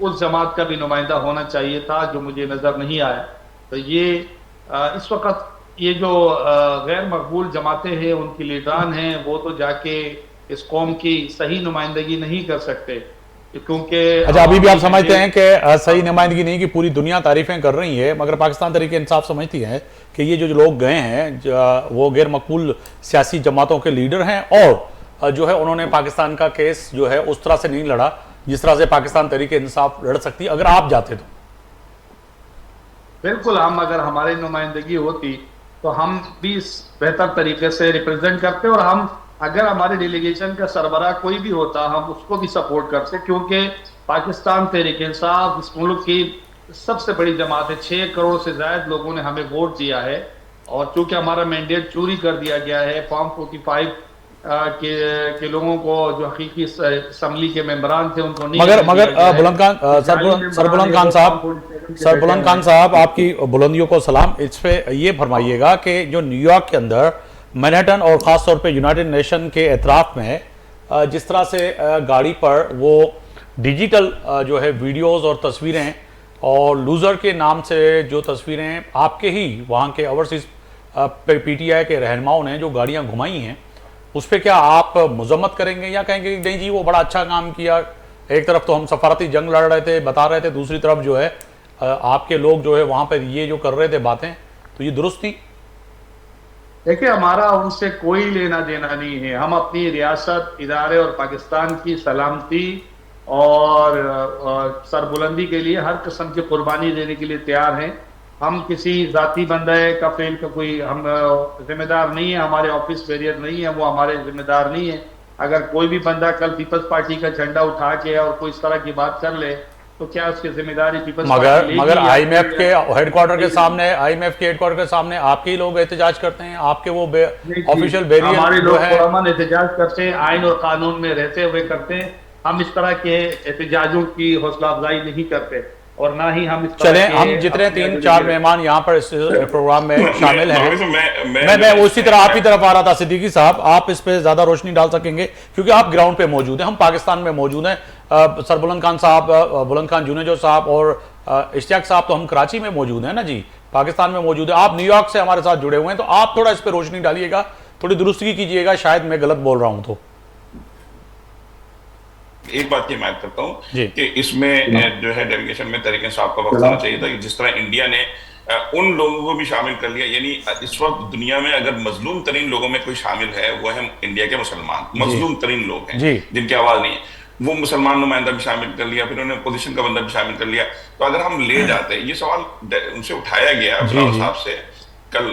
उस जमात का भी नुमाइंदा होना चाहिए था, जो मुझे नज़र नहीं आया। तो ये इस वक्त ये जो गैर मकबूल जमातें हैं उनकी लीडरान हैं, वो तो जाके इस कौम की सही नुमाइंदगी नहीं कर सकते, क्योंकि अच्छा अभी भी आप समझते हैं कि सही नुमाइंदगी नहीं, कि पूरी दुनिया तारीफें कर रही है, मगर पाकिस्तान तहरीक इंसाफ समझती है कि ये जो लोग गए हैं वो गैर मकबूल सियासी जमातों के लीडर हैं और जो है उन्होंने पाकिस्तान का केस जो है उस तरह से नहीं लड़ा जिस तरह से पाकिस्तान तहरीक इंसाफ लड़ सकती अगर आप जाते तो। बिल्कुल, हम अगर हमारी नुमाइंदगी होती तो हम भी बेहतर तरीके से रिप्रेजेंट करते, और हम अगर हमारे डेलीगेशन का सरबराह कोई भी होता हम उसको भी सपोर्ट करते, क्योंकि पाकिस्तान तहरीक इंसाफ इस मुल्क की सबसे बड़ी जमात है। 6 करोड़ से ज्यादा लोगों ने हमें वोट दिया है, और चूंकि हमारा मैंडेट चोरी कर दिया गया है, फॉर्म 45 के लोगों को जो हकीकी असम्बली के मेंबरान थे उनको नहीं। मगर बुलंद खान सर बुलंद खान साहब आपकी बुलंदियों को सलाम। इस पे ये फरमाइएगा कि जो न्यूयॉर्क के अंदर मैनहट्टन और ख़ास तौर पे यूनाइटेड नेशन के एतराफ़ में जिस तरह से गाड़ी पर वो डिजिटल जो है वीडियोस और तस्वीरें और लूज़र के नाम से जो तस्वीरें आपके ही वहाँ के ओवरसीज़ PTI के रहनुमाओं ने जो गाड़ियाँ घुमाई हैं, उस पर क्या आप मजम्मत करेंगे या कहेंगे कि नहीं जी वो बड़ा अच्छा काम किया? एक तरफ तो हम सफारती जंग लड़ रहे थे, बता रहे थे, दूसरी तरफ जो है आपके लोग जो है वहाँ पर ये जो कर रहे थे बातें, तो ये दुरुस्त थी? देखिए, हमारा उनसे कोई लेना देना नहीं है। हम अपनी रियासत, इदारे और पाकिस्तान की सलामती और सरबुलंदी के लिए हर किस्म की कुर्बानी देने के लिए तैयार हैं। हम किसी जाती बंदे का फेल का कोई हम जिम्मेदार नहीं है, हमारे ऑफिस बैरियर नहीं है, वो हमारे जिम्मेदार नहीं है। अगर कोई भी बंदा कल पीपल्स पार्टी का झंडा उठा के और कोई इस तरह की बात कर ले तो क्या उसकी जिम्मेदारी पीपल्स पार्टी लेगी? मगर IMF के हेडक्वार्टर के सामने आपके ही लोग एहतजाज करते हैं, आपके वो ऑफिशियल बैरियर हमारे लोग पुरअमन एहतजाज करते हैं, आइन और कानून में रहते हुए करते हैं। हम इस तरह के एहतजाजों की हौसला अफजाई नहीं करते, और ना ही हम चले हम जितने 3-4 मेहमान यहाँ पर इस प्रोग्राम में शामिल हैं, मैं उसी तरह आप ही तरफ आ रहा था सिद्दीकी साहब, आप इस पे ज्यादा रोशनी डाल सकेंगे क्योंकि आप ग्राउंड पे मौजूद हैं, हम पाकिस्तान में मौजूद हैं। सर बुलंद खान साहब, बुलंद खान जुनेजो साहब और इश्तियाक साहब तो हम कराची में मौजूद हैं ना जी, पाकिस्तान में मौजूद है। आप न्यूयॉर्क से हमारे साथ जुड़े हुए हैं, तो आप थोड़ा इस पर रोशनी डालिएगा, थोड़ी दुरुस्ती कीजिएगा, शायद मैं गलत बोल रहा हूं तो। एक बात की मैं करता हूँ कि इसमें जो है डेलीगेशन में तहरीक इंसाफ का वक्त आना चाहिए था कि जिस तरह इंडिया ने उन लोगों को भी शामिल कर लिया। यानी इस वक्त दुनिया में अगर मजलूम तरीन लोगों में कोई शामिल है वो है इंडिया के मुसलमान, मजलूम तरीन लोग हैं जिनकी आवाज नहीं है, वो मुसलमान नुमाइंदा भी शामिल कर लिया, फिर उन्होंने अपोजिशन का बंदा भी शामिल कर लिया। तो अगर हम ले जाते हैं, ये सवाल उनसे उठाया गया बिलावल साहब से, कल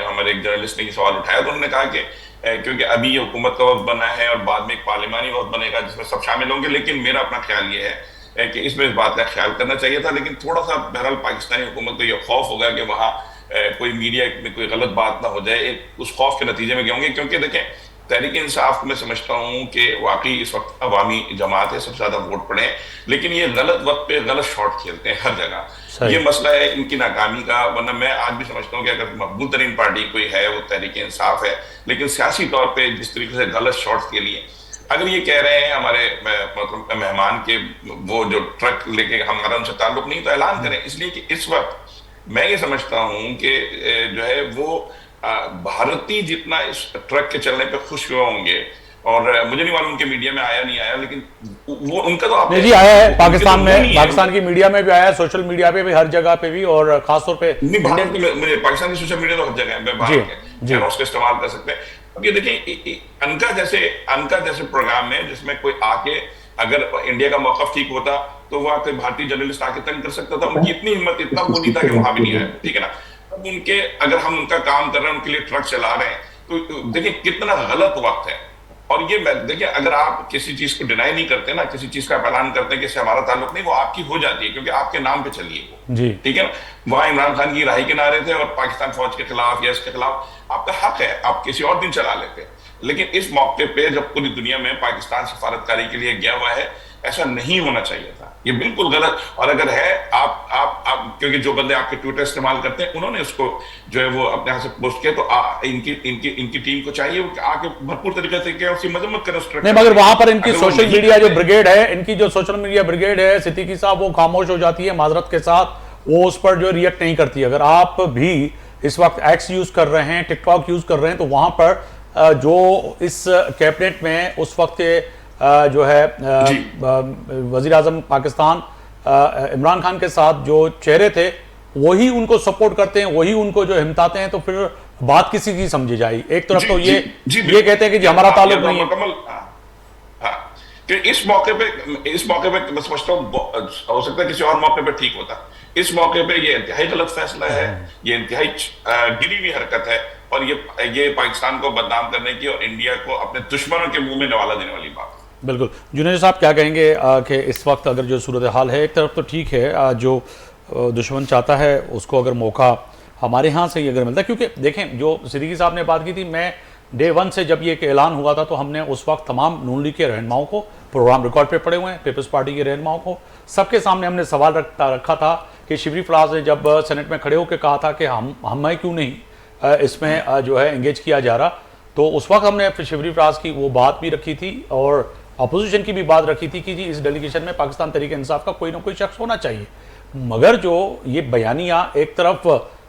हमारे एक जर्नलिस्ट ने ये सवाल उठाया, तो उन्होंने कहा कि क्योंकि अभी ये हुकूमत का वक्त बना है और बाद में एक पार्लिमानी वक्त बनेगा जिसमें सब शामिल होंगे, लेकिन मेरा अपना ख्याल ये है कि इसमें इस बात का ख्याल करना चाहिए था, लेकिन थोड़ा सा बहरहाल पाकिस्तानी हुकूमत को यह खौफ होगा कि वहाँ कोई मीडिया में कोई गलत बात ना हो जाए, उस खौफ के नतीजे में क्या होंगे। क्योंकि देखें, तहरीक इंसाफ में समझता हूँ कि वाकई इस वक्त अवामी जमात है, सबसे ज्यादा वोट पड़े, लेकिन ये गलत वक्त पे गलत शॉट खेलते हैं हर जगह। ये मसला है इनकी नाकामी का। वरना मैं आज भी समझता हूँ कि अगर मकबूल तरीन पार्टी कोई है वो तहरीक इंसाफ है, लेकिन सियासी तौर पे जिस तरीके से गलत शॉट्स के लिए अगर ये कह रहे हैं हमारे मतलब मेहमान के वो जो ट्रक लेके हमारा उनसे ताल्लुक नहीं, तो ऐलान करें। इसलिए कि इस वक्त मैं ये समझता हूँ कि जो है वो भारतीय जितना इस ट्रक के चलने पे खुश हुए होंगे, और मुझे नहीं मालूम उनके मीडिया में आया नहीं आया, लेकिन वो उनका तो आपने जी आया है पाकिस्तान में, पाकिस्तान की मीडिया में भी आया है, सोशल मीडिया पे भी, हर जगह पे भी, और खासतौर पे पाकिस्तान की सोशल मीडिया तो हर जगह है, उसका इस्तेमाल कर सकते हैं। अब ये देखें, अनका जैसे प्रोग्राम में जिसमें कोई आके अगर इंडिया का मौकफ ठीक होता तो वहां कोई भारतीय जर्नलिस्ट आके तंग कर सकता था। उनकी इतनी हिम्मत, इतना वो नहीं था कि वहां भी नहीं आए, ठीक है ना। अब उनके अगर हम उनका काम कर रहे हैं, उनके लिए ट्रक चला रहे हैं, तो देखिए कितना गलत वक्त है। और ये देखिए, अगर आप किसी चीज को डिनाई नहीं करते ना, किसी चीज का ऐलान करते हैं कि इससे हमारा ताल्लुक नहीं, वो आपकी हो जाती है, क्योंकि आपके नाम पे चली है वो, ठीक है ना। वहां इमरान खान की राही के नारे थे और पाकिस्तान फौज के खिलाफ या इसके खिलाफ, आपका हक है, आप किसी और दिन चला लेते। लेकिन इस मौके पे जब पूरी दुनिया में पाकिस्तान सफारतकारी के लिए गया हुआ है, ऐसा नहीं होना चाहिए था, ये बिल्कुल गलत। और अगर है आप क्योंकि जो बंदे आपके ट्विटर इस्तेमाल करते हैं उन्होंने उसको जो है वो अपने यहाँ से पोस्ट किया, तो इनकी टीम को चाहिए आके भरपूर तरीके से उसकी मजम्मत करें। नहीं, मगर वहां पर इनकी सोशल मीडिया जो ब्रिगेड है, इनकी जो सोशल मीडिया ब्रिगेड है सिद्दीकी साहब, वो खामोश हो जाती है माजरत के साथ, वो उस पर जो रिएक्ट नहीं करती। अगर आप भी इस वक्त एक्स यूज कर रहे हैं, टिकटॉक यूज कर रहे हैं, तो वहां पर जो इस कैबिनेट में उस वक्त जो है वजीर आजम पाकिस्तान इमरान खान के साथ जो चेहरे थे, वही उनको सपोर्ट करते हैं, वही उनको जो हिमताते हैं, तो फिर बात किसी की समझी जाएगी। एक तरफ तो ये कहते हैं कि जी हमारा ताल्लुक नहीं है, कि इस मौके पे मैं समझता हूँ हो सकता है किसी और मौके पे ठीक होता। इस मौके पे ये इंतहाई गलत फैसला है, ये इंतहाई गिरी हुई हरकत है, और ये पाकिस्तान को बदनाम करने की और इंडिया को अपने दुश्मनों के मुंह में नवाला देने वाली बात। बिल्कुल। जुनेद साहब क्या कहेंगे कि इस वक्त अगर जो सूरत हाल है, एक तरफ तो ठीक है, जो दुश्मन चाहता है उसको अगर मौका हमारे यहाँ से ही अगर मिलता है, क्योंकि देखें जो सिद्दीकी साहब ने बात की थी, मैं डे 1 से जब ये ऐलान हुआ था तो हमने उस वक्त तमाम नून लीग के रहनुमाओं को, प्रोग्राम रिकॉर्ड पे पड़े हुए हैं, पीपल्स पार्टी के रहनुमाओं को, सबके सामने हमने सवाल रखा था कि शिवरी फराज ने जब सेनेट में खड़े होकर कहा था कि हमें क्यों नहीं इसमें जो है एंगेज किया जा रहा, तो उस वक्त हमने शिवरी फराज की वो बात भी रखी थी और अपोजिशन की भी बात रखी थी कि जी इस डेलीगेशन में पाकिस्तान तहरीक इंसाफ का कोई ना कोई शख्स होना चाहिए। मगर जो ये बयानिया एक तरफ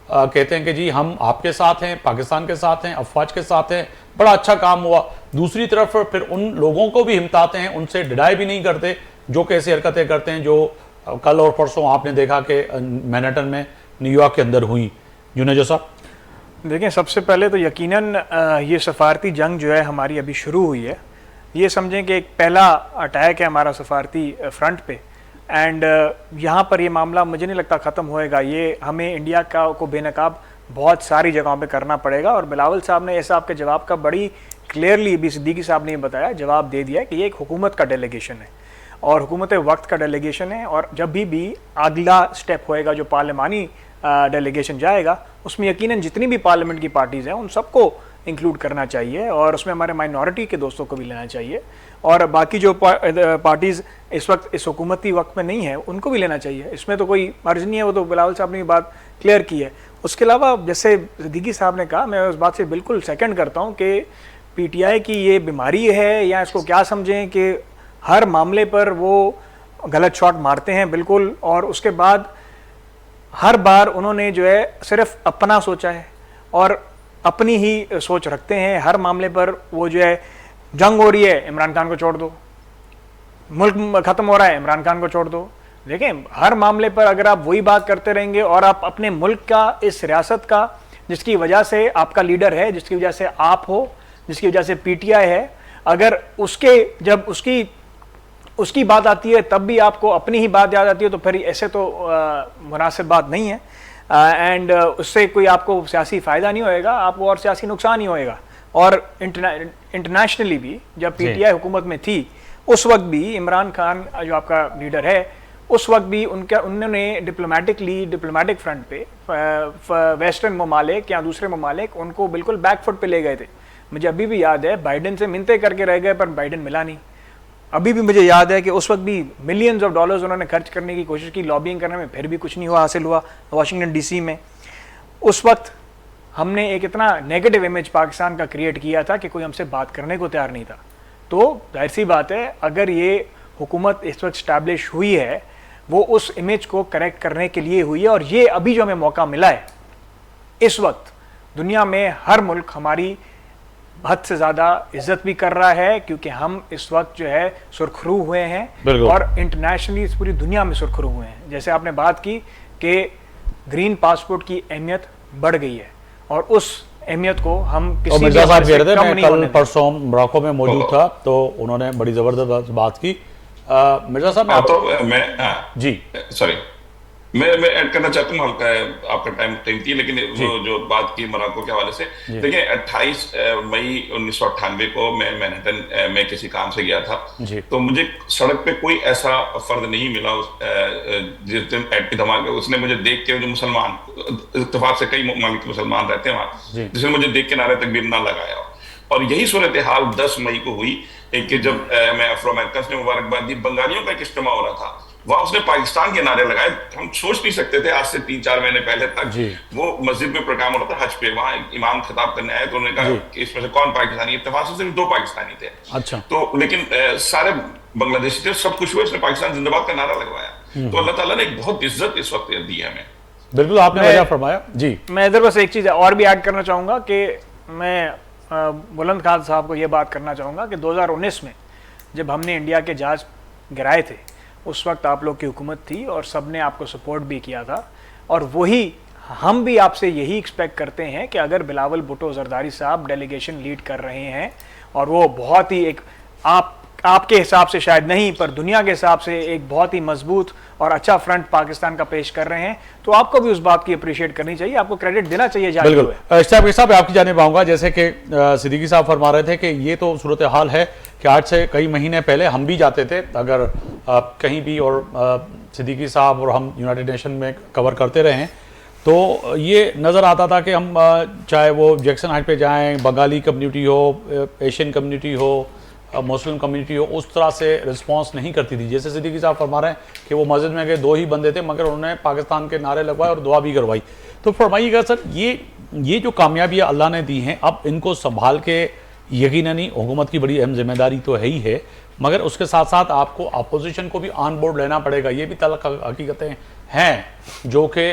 कहते हैं कि जी हम आपके साथ हैं, पाकिस्तान के साथ हैं, अफवाज के साथ हैं, बड़ा अच्छा काम हुआ, दूसरी तरफ फिर उन लोगों को भी हिमताते हैं, उनसे डिनाई भी नहीं करते जो कैसी हरकतें करते हैं जो कल और परसों आपने देखा कि मैनहट्टन में, न्यूयॉर्क के अंदर हुई। जुनेद साहब देखिए, सबसे पहले तो यकीनन ये सफारती जंग जो है हमारी अभी शुरू हुई है। ये समझें कि एक पहला अटैक है हमारा सफारती फ्रंट पे, एंड यहाँ पर ये मामला मुझे नहीं लगता ख़त्म होएगा। ये हमें इंडिया को बेनकाब बहुत सारी जगहों पे करना पड़ेगा। और बिलावल साहब ने ऐसा आपके जवाब का बड़ी क्लियरली भी सिद्दीकी साहब ने बताया, जवाब दे दिया कि ये एक हुकूमत का डेलीगेशन है और हुकूमत वक्त का डेलीगेशन है, और जब भी अगला स्टेप होएगा जो पार्लिमानी डेलीगेशन जाएगा, उसमें यकीनन जितनी भी पार्लियामेंट की पार्टीज़ हैं उन सबको इंक्लूड करना चाहिए, और उसमें हमारे माइनॉरिटी के दोस्तों को भी लेना चाहिए, और बाकी जो पार्टीज़ इस वक्त इस हुकूमती वक्त में नहीं है उनको भी लेना चाहिए। इसमें तो कोई मर्ज नहीं है, वो तो बिलावल साहब ने बात क्लियर की है। उसके अलावा जैसे सिद्दीकी साहब ने कहा, मैं उस बात से बिल्कुल सेकंड करता हूँ कि पीटीआई की ये बीमारी है, या इसको क्या समझें कि हर मामले पर वो गलत शॉट मारते हैं बिल्कुल, और उसके बाद हर बार उन्होंने जो है सिर्फ अपना सोचा है और अपनी ही सोच रखते हैं। हर मामले पर वो जो है जंग हो रही है, इमरान खान को छोड़ दो, मुल्क ख़त्म हो रहा है, इमरान खान को छोड़ दो, देखें हर मामले पर अगर आप वही बात करते रहेंगे और आप अपने मुल्क का, इस रियासत का, जिसकी वजह से आपका लीडर है, जिसकी वजह से आप हो, जिसकी वजह से पीटीआई है, अगर जब उसकी बात आती है तब भी आपको अपनी ही बात याद आती है, तो फिर ऐसे तो मुनासिब बात नहीं है। एंड उससे कोई आपको सियासी फ़ायदा नहीं होएगा, आपको और सियासी नुकसान ही होएगा। और इंटरनेशनली भी जब पीटीआई हुकूमत में थी उस वक्त भी इमरान खान जो आपका लीडर है, उस वक्त भी उन्होंने डिप्लोमेटिक फ्रंट पे वेस्टर्न ममालिक या दूसरे ममालिक उनको बिल्कुल बैकफुट पे ले गए थे। मुझे अभी भी याद है बाइडेन से मिन्नतें करके रह गए पर बाइडेन मिला नहीं। अभी भी मुझे याद है कि उस वक्त भी मिलियंस ऑफ डॉलर्स उन्होंने खर्च करने की कोशिश की लॉबिंग करने में, फिर भी कुछ नहीं हुआ, हासिल हुआ वाशिंगटन डीसी में। उस वक्त हमने एक इतना नेगेटिव इमेज पाकिस्तान का क्रिएट किया था कि कोई हमसे बात करने को तैयार नहीं था। तो जाहिर सी बात है अगर ये हुकूमत इस वक्त स्टैब्लिश हुई है वो उस इमेज को करेक्ट करने के लिए हुई है। और ये अभी जो हमें मौका मिला है, इस वक्त दुनिया में हर मुल्क हमारी हद से ज़्यादा इज्जत भी कर रहा है क्योंकि हम इस वक्त जो है सुरखरू हुए हैं और इंटरनेशनली इस पूरी दुनिया में सुरखरू हुए हैं। जैसे आपने बात की कि ग्रीन पासपोर्ट की अहमियत बढ़ गई है और उस अहमियत को हम किसी भी मिर्जा साहब कह रहे थे, मैं कल परसों मोरक्को में मौजूद था तो उन्होंने बड़ी जबरदस्त बात की। मिर्जा साहब जी सॉरी, मैं ऐड करना चाहता हूँ, हल्का आपका टाइम कीमती है, लेकिन वो जो बात की मोरक्को के हवाले से, देखिए 28 मई 1998 को मैं मैनहट्टन में किसी काम से गया था, तो मुझे सड़क पे कोई ऐसा फर्द नहीं मिला जिस दिन एटमी धमाके उसने मुझे देख के, जो मुसलमान इत्तेफाक से कई ममालिक मुसलमान रहते हैं वहाँ, जिसने मुझे देख के नारे तकबीर ना लगाया। और यही सूरत हाल 10 मई को हुई कि जब मैं अफ्रो अमेरिकन ने मुबारकबाद दी, बंगालियों का एक इज्तिमा हो रहा था, वहां उसने पाकिस्तान के नारे लगाए। हम सोच नहीं सकते थे आज से 3-4 महीने पहले तक वो मस्जिद में प्रोग्राम हो रहा था हज पे, वहां इमाम खिताब करने आए तो उन्होंने कहा कि इसमें से कौन पाकिस्तानी, इत्तेफाक से सिर्फ 2 पाकिस्तानी थे। अच्छा, तो लेकिन सारे बांग्लादेशी थे, सब कुछ हुए, इसने पाकिस्तान जिंदाबाद का नारा लगवाया। तो अल्लाह ताला ने एक बहुत इज्जत इस वक्त दी है हमें। बिल्कुल आपने वजह फरमाया जी। मैं इधर बस एक चीज और भी ऐड करना चाहूंगा कि मैं बुलंद खान साहब को ये बात करना चाहूंगा कि 2019 में जब हमने इंडिया के जहाज गिराए थे उस वक्त आप लोग की हुकूमत थी और सब ने आपको सपोर्ट भी किया था। और वही हम भी आपसे यही एक्सपेक्ट करते हैं कि अगर बिलावल भुट्टो जरदारी साहब डेलीगेशन लीड कर रहे हैं और वो बहुत ही एक आपके हिसाब से शायद नहीं पर दुनिया के हिसाब से एक बहुत ही मजबूत और अच्छा फ्रंट पाकिस्तान का पेश कर रहे हैं, तो आपको भी उस बात की अप्रिशिएट करनी चाहिए, आपको क्रेडिट देना चाहिए। बिल्कुल साहब आपकी जानिब आऊंगा, जैसे कि सिद्दीकी साहब फरमा रहे थे कि ये तो सूरत हाल है कि आज से कई महीने पहले हम भी जाते थे अगर कहीं भी, और सिद्दीकी साहब और हम यूनाइटेड नेशन में कवर करते रहे हैं तो ये नज़र आता था कि हम चाहे वो जैक्सन हाइट पे जाएं, बंगाली कम्युनिटी हो, एशियन कम्युनिटी हो, मुस्लिम कम्युनिटी हो, उस तरह से रिस्पांस नहीं करती थी। जैसे सिद्दीकी साहब फरमा रहे हैं कि वो मस्जिद में गए 2 ही बंदे थे मगर उन्होंने पाकिस्तान के नारे लगवाए और दुआ भी करवाई। तो फरमाइएगा सर, ये जो कामयाबियाँ अल्लाह ने दी हैं, अब इनको संभाल के यकीनन ही हुकूमत की बड़ी अहम जिम्मेदारी तो है ही है, मगर उसके साथ साथ आपको अपोजिशन को भी ऑन बोर्ड लेना पड़ेगा। ये भी तलक हकीकतें हैं जो कि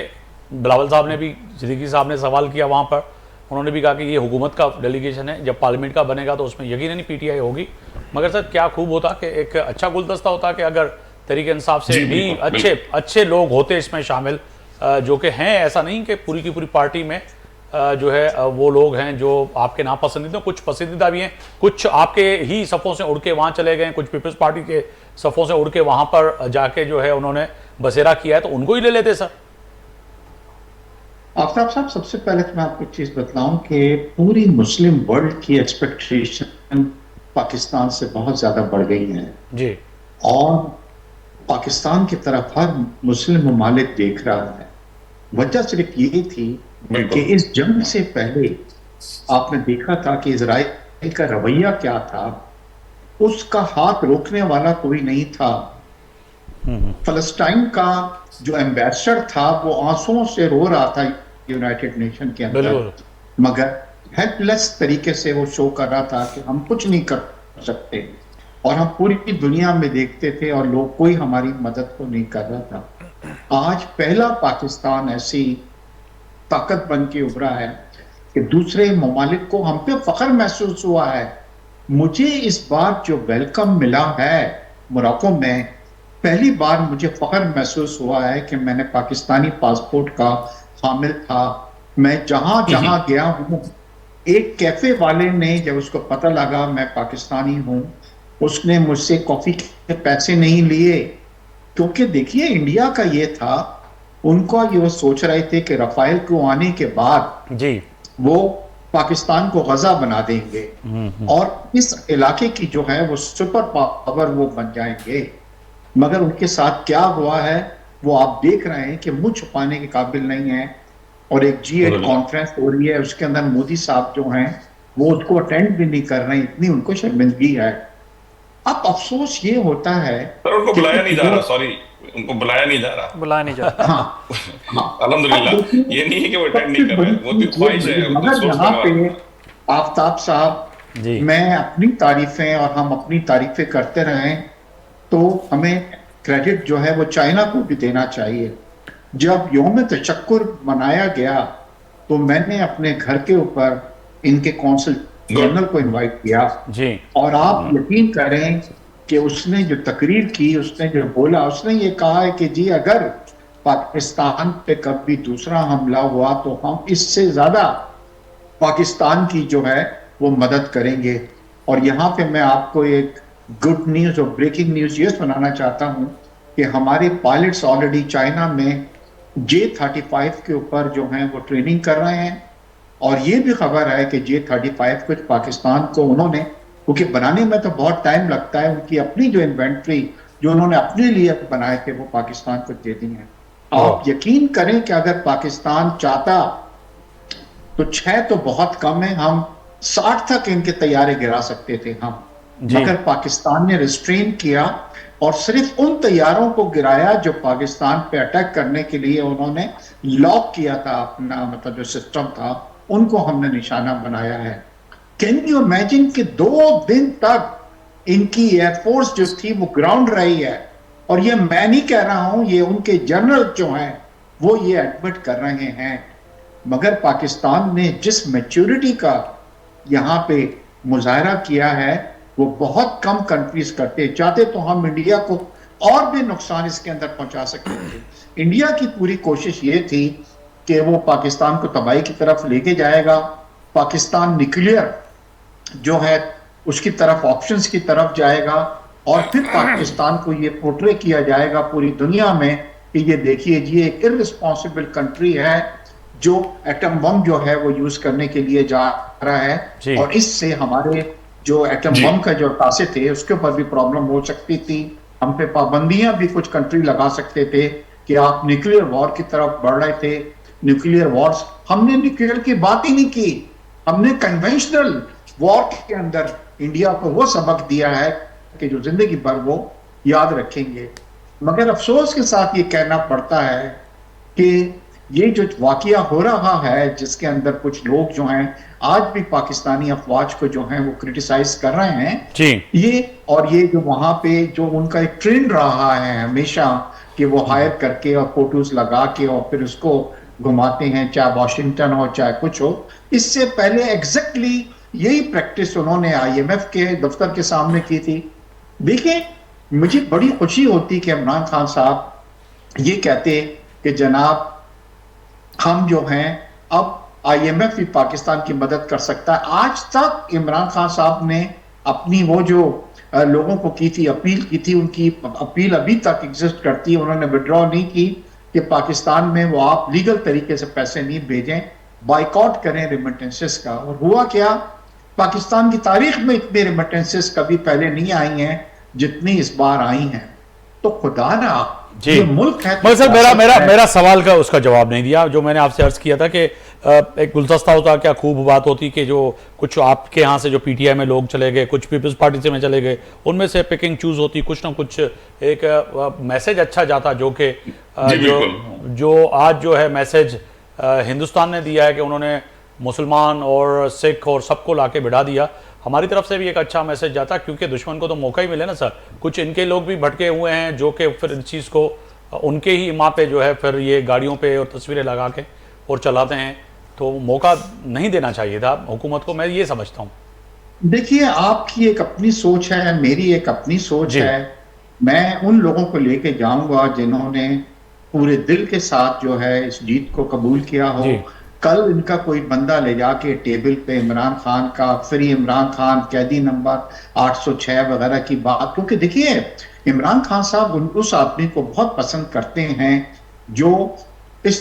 बिलावल साहब ने भी, सिद्दीकी साहब ने सवाल किया वहाँ पर, उन्होंने भी कहा कि ये हुकूमत का डेलीगेशन है, जब पार्लियामेंट का बनेगा तो उसमें यकीनन ही पीटीआई होगी। मगर सर क्या खूब होता कि एक अच्छा गुलदस्ता होता कि अगर तरीके इंसाफ से भी अच्छे लोग होते इसमें शामिल, जो कि हैं, ऐसा नहीं कि पूरी की पूरी पार्टी में जो है वो लोग हैं जो आपके नापसंदीदा, कुछ पसंदीदा भी हैं, कुछ आपके ही सफ़ों से उड़ के वहाँ चले गए, कुछ पीपल्स पार्टी के सफ़ों से उड़ के वहाँ पर जाके जो है उन्होंने बसेरा किया है, तो उनको ही ले लेते सर। आफ्ताब साहब, सबसे पहले तो मैं आपको एक चीज बतलाऊं कि पूरी मुस्लिम वर्ल्ड की एक्सपेक्टेशन पाकिस्तान से बहुत ज्यादा बढ़ गई है जी, और पाकिस्तान की तरफ हर मुस्लिम ममालिक देख रहा है। वजह सिर्फ ये थी कि इस जंग से पहले आपने देखा था कि इजराइल का रवैया क्या था, उसका हाथ रोकने वाला कोई नहीं था। फलस्तीन का जो एम्बेसडर था वो आंसुओं से रो रहा था यूनाइटेड नेशन के अंदर, मगर हेल्पलेस तरीके से वो शो कर रहा था कि हम कुछ नहीं कर सकते, और हम पूरी दुनिया में देखते थे और लोग कोई हमारी मदद को नहीं कर रहा था। आज पहला पाकिस्तान ऐसी ताकत बन के उभरा है कि दूसरे ममालिक को हम पे फख्र महसूस हुआ है। मुझे इस बार जो वेलकम मिला है मोरक्को में, पहली बार मुझे फख्र महसूस हुआ है कि मैंने पाकिस्तानी पासपोर्ट का हामिल था। मैं जहां जहां गया हूं, एक कैफे वाले ने जब उसको पता लगा मैं पाकिस्तानी हूं, उसने मुझसे कॉफी के पैसे नहीं लिए। क्योंकि देखिए इंडिया का ये था, उनको ये वो सोच रहे थे कि रफाइल को आने के बाद जी वो पाकिस्तान को गजा बना देंगे और इस इलाके की जो है वो सुपर पावर वो बन जाएंगे। मगर उनके साथ क्या हुआ है वो आप देख रहे हैं कि मुंह छुपाने के काबिल नहीं है। और एक G8 कॉन्फ्रेंस हो रही है, उसके अंदर मोदी साहब जो हैं वो उसको अटेंड भी नहीं कर रहे हैं, इतनी उनको शर्मिंदगी है। अब अफसोस ये होता है पर उनको बुलाया नहीं जा रहा, सॉरी उनको बुलाया नहीं जा रहा, बुलाया नहीं जाता। हाँ, अल्हम्दुलिल्लाह। ये नहीं है कि वो अटेंड नहीं कर रहे, वो भी ख्वाहिश है। मगर यहाँ पे आफ्ताब साहब, जी मैं अपनी तारीफें और हम अपनी तारीफें करते रहें तो हमें क्रेडिट जो है वो चाइना को भी देना चाहिए। जब यौम तशक्कुर मनाया गया तो मैंने अपने घर के ऊपर इनके कौंसल जनरल को इनवाइट किया जी और आप यकीन करें कि उसने जो तकरीर की, उसने जो बोला, उसने ये कहा है कि जी अगर पाकिस्तान पे कभी दूसरा हमला हुआ तो हम इससे ज्यादा पाकिस्तान की जो है वो मदद करेंगे। और यहाँ पे मैं आपको एक गुड न्यूज और ब्रेकिंग न्यूज ये सुनाना चाहता हूँ कि हमारे पायलट्स ऑलरेडी चाइना में J-35 के ऊपर जो हैं वो ट्रेनिंग कर रहे हैं। और ये भी खबर है कि J-35 कुछ पाकिस्तान को उन्होंने, क्योंकि बनाने में तो बहुत टाइम लगता है, उनकी अपनी जो इन्वेंट्री जो उन्होंने अपने लिए बनाए थे वो पाकिस्तान को दे दी है। आप यकीन करें कि अगर पाकिस्तान चाहता तो 6 तो बहुत कम है, हम 60 तक इनके तैयारे गिरा सकते थे हम, मगर पाकिस्तान ने रिस्ट्रेन किया और सिर्फ उन तैयारों को गिराया जो पाकिस्तान पे अटैक करने के लिए उन्होंने लॉक किया था अपना, मतलब जो सिस्टम था उनको हमने निशाना बनाया है। कैन यू इमेजिन कि 2 दिन तक इनकी एयरफोर्स जो थी वो ग्राउंड रही है। और ये मैं नहीं कह रहा हूं, ये उनके जनरल जो हैं वो ये एडमिट कर रहे हैं। मगर पाकिस्तान ने जिस मैच्योरिटी का यहाँ पे मुजाहरा किया है वो बहुत कम कंट्रीज करते। चाहते तो हम इंडिया को और भी नुकसान इसके अंदर पहुंचा सकते थे। इंडिया की पूरी कोशिश ये थी कि वो पाकिस्तान को तबाही की तरफ लेके जाएगा, पाकिस्तान न्यूक्लियर जो है उसकी तरफ, ऑप्शंस की तरफ जाएगा और फिर पाकिस्तान को ये पोर्ट्रे किया जाएगा पूरी दुनिया में कि ये देखिए जी एक इररिस्पॉन्सिबल कंट्री है जो एटम बम जो है वो यूज करने के लिए जा रहा है। और इससे हमारे जो एटम बम का जो तासे थे उसके ऊपर भी प्रॉब्लम हो सकती थी। हम पे पाबंदियां भी कुछ कंट्री लगा सकते थे कि आप न्यूक्लियर वॉर की तरफ बढ़ रहे थे। न्यूक्लियर वॉर्स, हमने न्यूक्लियर की बात ही नहीं की, हमने कन्वेंशनल वॉर के अंदर इंडिया को वो सबक दिया है कि जो जिंदगी भर वो याद रखेंगे। मगर अफसोस के साथ ये कहना पड़ता है कि ये जो वाकया हो रहा है जिसके अंदर कुछ लोग जो हैं आज भी पाकिस्तानी अफवाज को जो हैं वो क्रिटिसाइज कर रहे हैं जी, ये जो वहां पे जो उनका एक ट्रेंड रहा है हमेशा कि वो हायर करके और फोटोज लगा के और फिर उसको घुमाते हैं, चाहे वॉशिंगटन हो चाहे कुछ हो। इससे पहले एग्जैक्टली यही प्रैक्टिस उन्होंने IMF के दफ्तर के सामने की थी। देखिए मुझे बड़ी खुशी होती कि इमरान खान साहब ये कहते कि जनाब हम जो हैं अब IMF भी पाकिस्तान की मदद कर सकता है। आज तक इमरान खान साहब ने अपनी वो जो लोगों को की थी, अपील की थी, उनकी अपील अभी तक एग्जिस्ट करती है। उन्होंने विड्रॉ नहीं की कि पाकिस्तान में वो आप लीगल तरीके से पैसे नहीं भेजें, बाइकआउट करें रेमिटेंसेस का। और हुआ क्या, पाकिस्तान की तारीख में इतने रेमिटेंसेस कभी पहले नहीं आई हैं जितनी इस बार आई हैं। तो खुदा ना जी, ये मुल्क है। मगर सर मेरा सवाल का उसका जवाब नहीं दिया जो मैंने आपसे अर्ज किया था कि एक गुलदस्ता होता, क्या खूब बात होती कि जो कुछ आपके यहाँ से जो PTI में लोग चले गए, कुछ पीपल्स पार्टी से में चले गए, उनमें से पिकिंग चूज होती, कुछ ना कुछ एक मैसेज अच्छा जाता जो कि जो आज जो है मैसेज हिंदुस्तान ने दिया है कि उन्होंने मुसलमान और सिख और सबको लाके बिठा दिया। हमारी तरफ से भी एक अच्छा मैसेज जाता, क्योंकि दुश्मन को तो मौका ही मिले ना सर। कुछ इनके लोग भी भटके हुए हैं जो कि फिर इस चीज़ को उनके ही माँ पे जो है फिर ये गाड़ियों पे और तस्वीरें लगा के और चलाते हैं, तो मौका नहीं देना चाहिए था हुकूमत को, मैं ये समझता हूँ। देखिए आपकी एक अपनी सोच है, मेरी एक अपनी सोच है। मैं उन लोगों को लेके जाऊंगा जिन्होंने पूरे दिल के साथ जो है इस जीत को कबूल किया हो। जी। कल इनका कोई बंदा ले जाके टेबल पे इमरान खान का फ्री इमरान खान कैदी नंबर 806 वगैरह की बात, क्योंकि देखिए इमरान खान साहब उस आदमी को बहुत पसंद करते हैं जो इस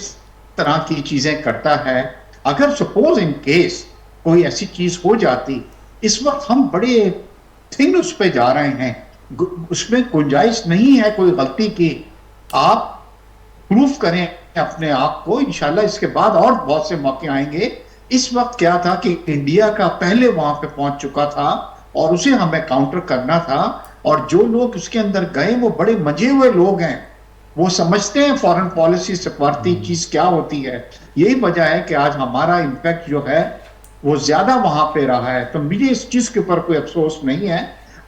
तरह की चीजें करता है। अगर सपोज इन केस कोई ऐसी चीज हो जाती, इस वक्त हम बड़े थिन उस पे जा रहे हैं, उसमें गुंजाइश नहीं है कोई गलती की। आप प्रूफ करें अपने आप को, इंशाल्लाह इसके बाद और बहुत से मौके आएंगे। इस वक्त क्या था कि इंडिया का पहले वहां पे पहुंच चुका था और उसे हमें काउंटर करना था, और जो लोग उसके अंदर गए वो बड़े मजे हुए लोग हैं, वो समझते हैं फॉरेन पॉलिसी से बढ़ती चीज क्या होती है। यही वजह है कि आज हमारा इम्पैक्ट जो है वो ज्यादा वहां पे रहा है। तो मुझे इस चीज के ऊपर कोई अफसोस नहीं है,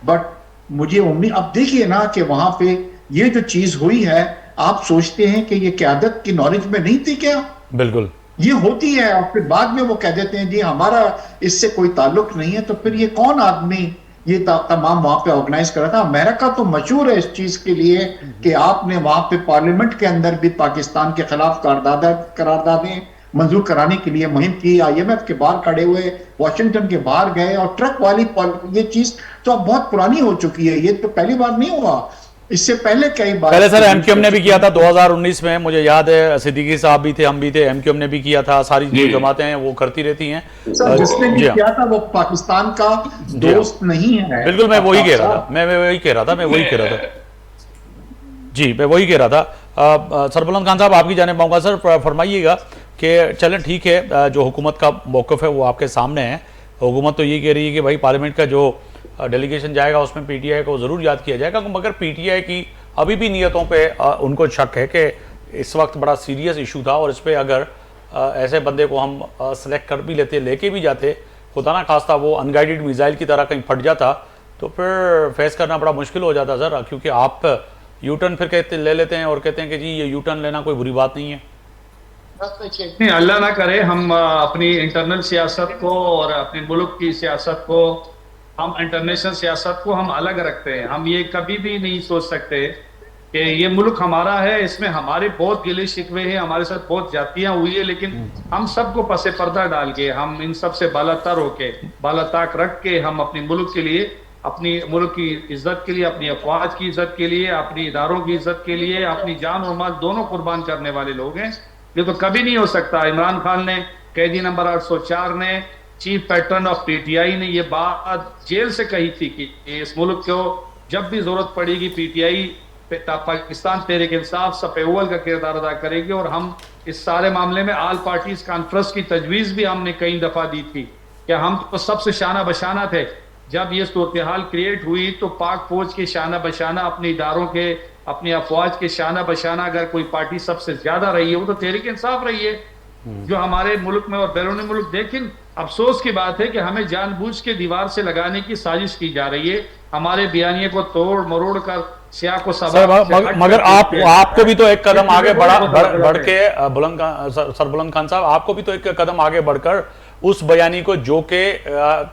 बट मुझे उम्मीद, अब देखिए ना कि वहां पे ये जो चीज हुई है, आप सोचते हैं कि ये क़यादत की नॉलेज में नहीं थी क्या? बिल्कुल ये होती है और फिर बाद में वो कह देते हैं जी हमारा इससे कोई ताल्लुक नहीं है। तो फिर ये कौन आदमी ये तमाम वहां पे ऑर्गेनाइज करा था? अमेरिका तो मशहूर है इस चीज के लिए कि आपने वहां पे पार्लियामेंट के अंदर भी पाकिस्तान के खिलाफ करारदादें मंजूर कराने के लिए मुहिम की, IMF के बाहर खड़े हुए, वॉशिंगटन के बाहर गए, और ट्रक वाली ये चीज तो अब बहुत पुरानी हो चुकी है, ये तो पहली बार नहीं हुआ, इससे पहले कई बार पहले सर MQM ने भी किया था 2019 में, मुझे याद है सिद्दीकी साहब भी थे, हम भी थे, MQM ने भी किया था, सारी जो जमातें हैं वो करती रहती हैं। सर जिसने भी किया था वो पाकिस्तान का दोस्त नहीं है। बिल्कुल मैं वही कह रहा था, मैं वही कह रहा था जी, मैं वही कह रहा था। सरबुलंद खान साहब आपकी जाने पाऊंगा सर, फरमाइएगा कि चलें ठीक है, जो हुकूमत का मौक़िफ़ है वो आपके सामने है। हुकूमत तो ये कह रही है कि भाई पार्लियामेंट का जो डेलीगेशन जाएगा उसमें PTI को ज़रूर याद किया जाएगा, मगर PTI की अभी भी नीयतों पे उनको शक है कि इस वक्त बड़ा सीरियस इशू था, और इस पर अगर ऐसे बंदे को हम सेलेक्ट कर भी लेते, लेके भी जाते, खुदा ना खास्ता वो अनगाइडेड मिसाइल की तरह कहीं फट जाता, तो फिर फेस करना बड़ा मुश्किल हो जाता सर, क्योंकि आप U-टर्न फिर ले लेते हैं और कहते हैं कि जी ये U-टर्न लेना कोई बुरी बात नहीं है। नहीं, अल्लाह ना करे हम अपनी इंटरनल सियासत को और अपने मुल्क की सियासत को, हम इंटरनेशनल सियासत को हम अलग रखते हैं। हम ये कभी भी नहीं सोच सकते कि ये मुल्क हमारा है, इसमें हमारे बहुत गिले शिकवे हैं, हमारे साथ बहुत जातियां हुई है, लेकिन हम सबको पसे पर्दा डाल के, हम इन सब से बालातर होके, बालाताक रख के, हम अपने मुल्क के लिए, अपनी मुल्क की इज्जत के लिए, अपनी अफवाज की इज्जत के लिए, अपनी इदारों की इज्जत के लिए, अपनी जान और माल दोनों कुर्बान करने वाले लोग हैं। ये तो कभी नहीं हो सकता। इमरान खान ने, कैदी नंबर 804 ने, चीफ पैटर्न ऑफ PTI ने ये बात जेल से कही थी कि इस मुल्क को जब भी जरूरत पड़ेगी PTI पाकिस्तान तहरीक इंसाफ सफ़े अव्वल का किरदार अदा करेगी, और हम इस सारे मामले में आल पार्टीज कॉन्फ्रेंस की तजवीज भी हमने कई दफा दी थी कि हम तो सबसे शाना बशाना थे। जब ये सूरत हाल क्रिएट हुई तो पाक फौज के शाना बशाना, अपने इदारों के, अपनी अफवाज के शाना बशाना अगर कोई पार्टी सबसे ज्यादा रही है वो तो तहरीक इंसाफ रही है, जो हमारे मुल्क में और बैरून मुल्क। लेकिन अफसोस की बात है कि हमें जानबूझ के दीवार से लगाने की साजिश की जा रही है, हमारे बयानिए को तोड़ मरोड़ कर सिया को मगर आपको भी तो एक कदम आगे बढ़ के बुलंद खान साहब, आपको भी तो एक कदम आगे बढ़कर उस बयानी को जो के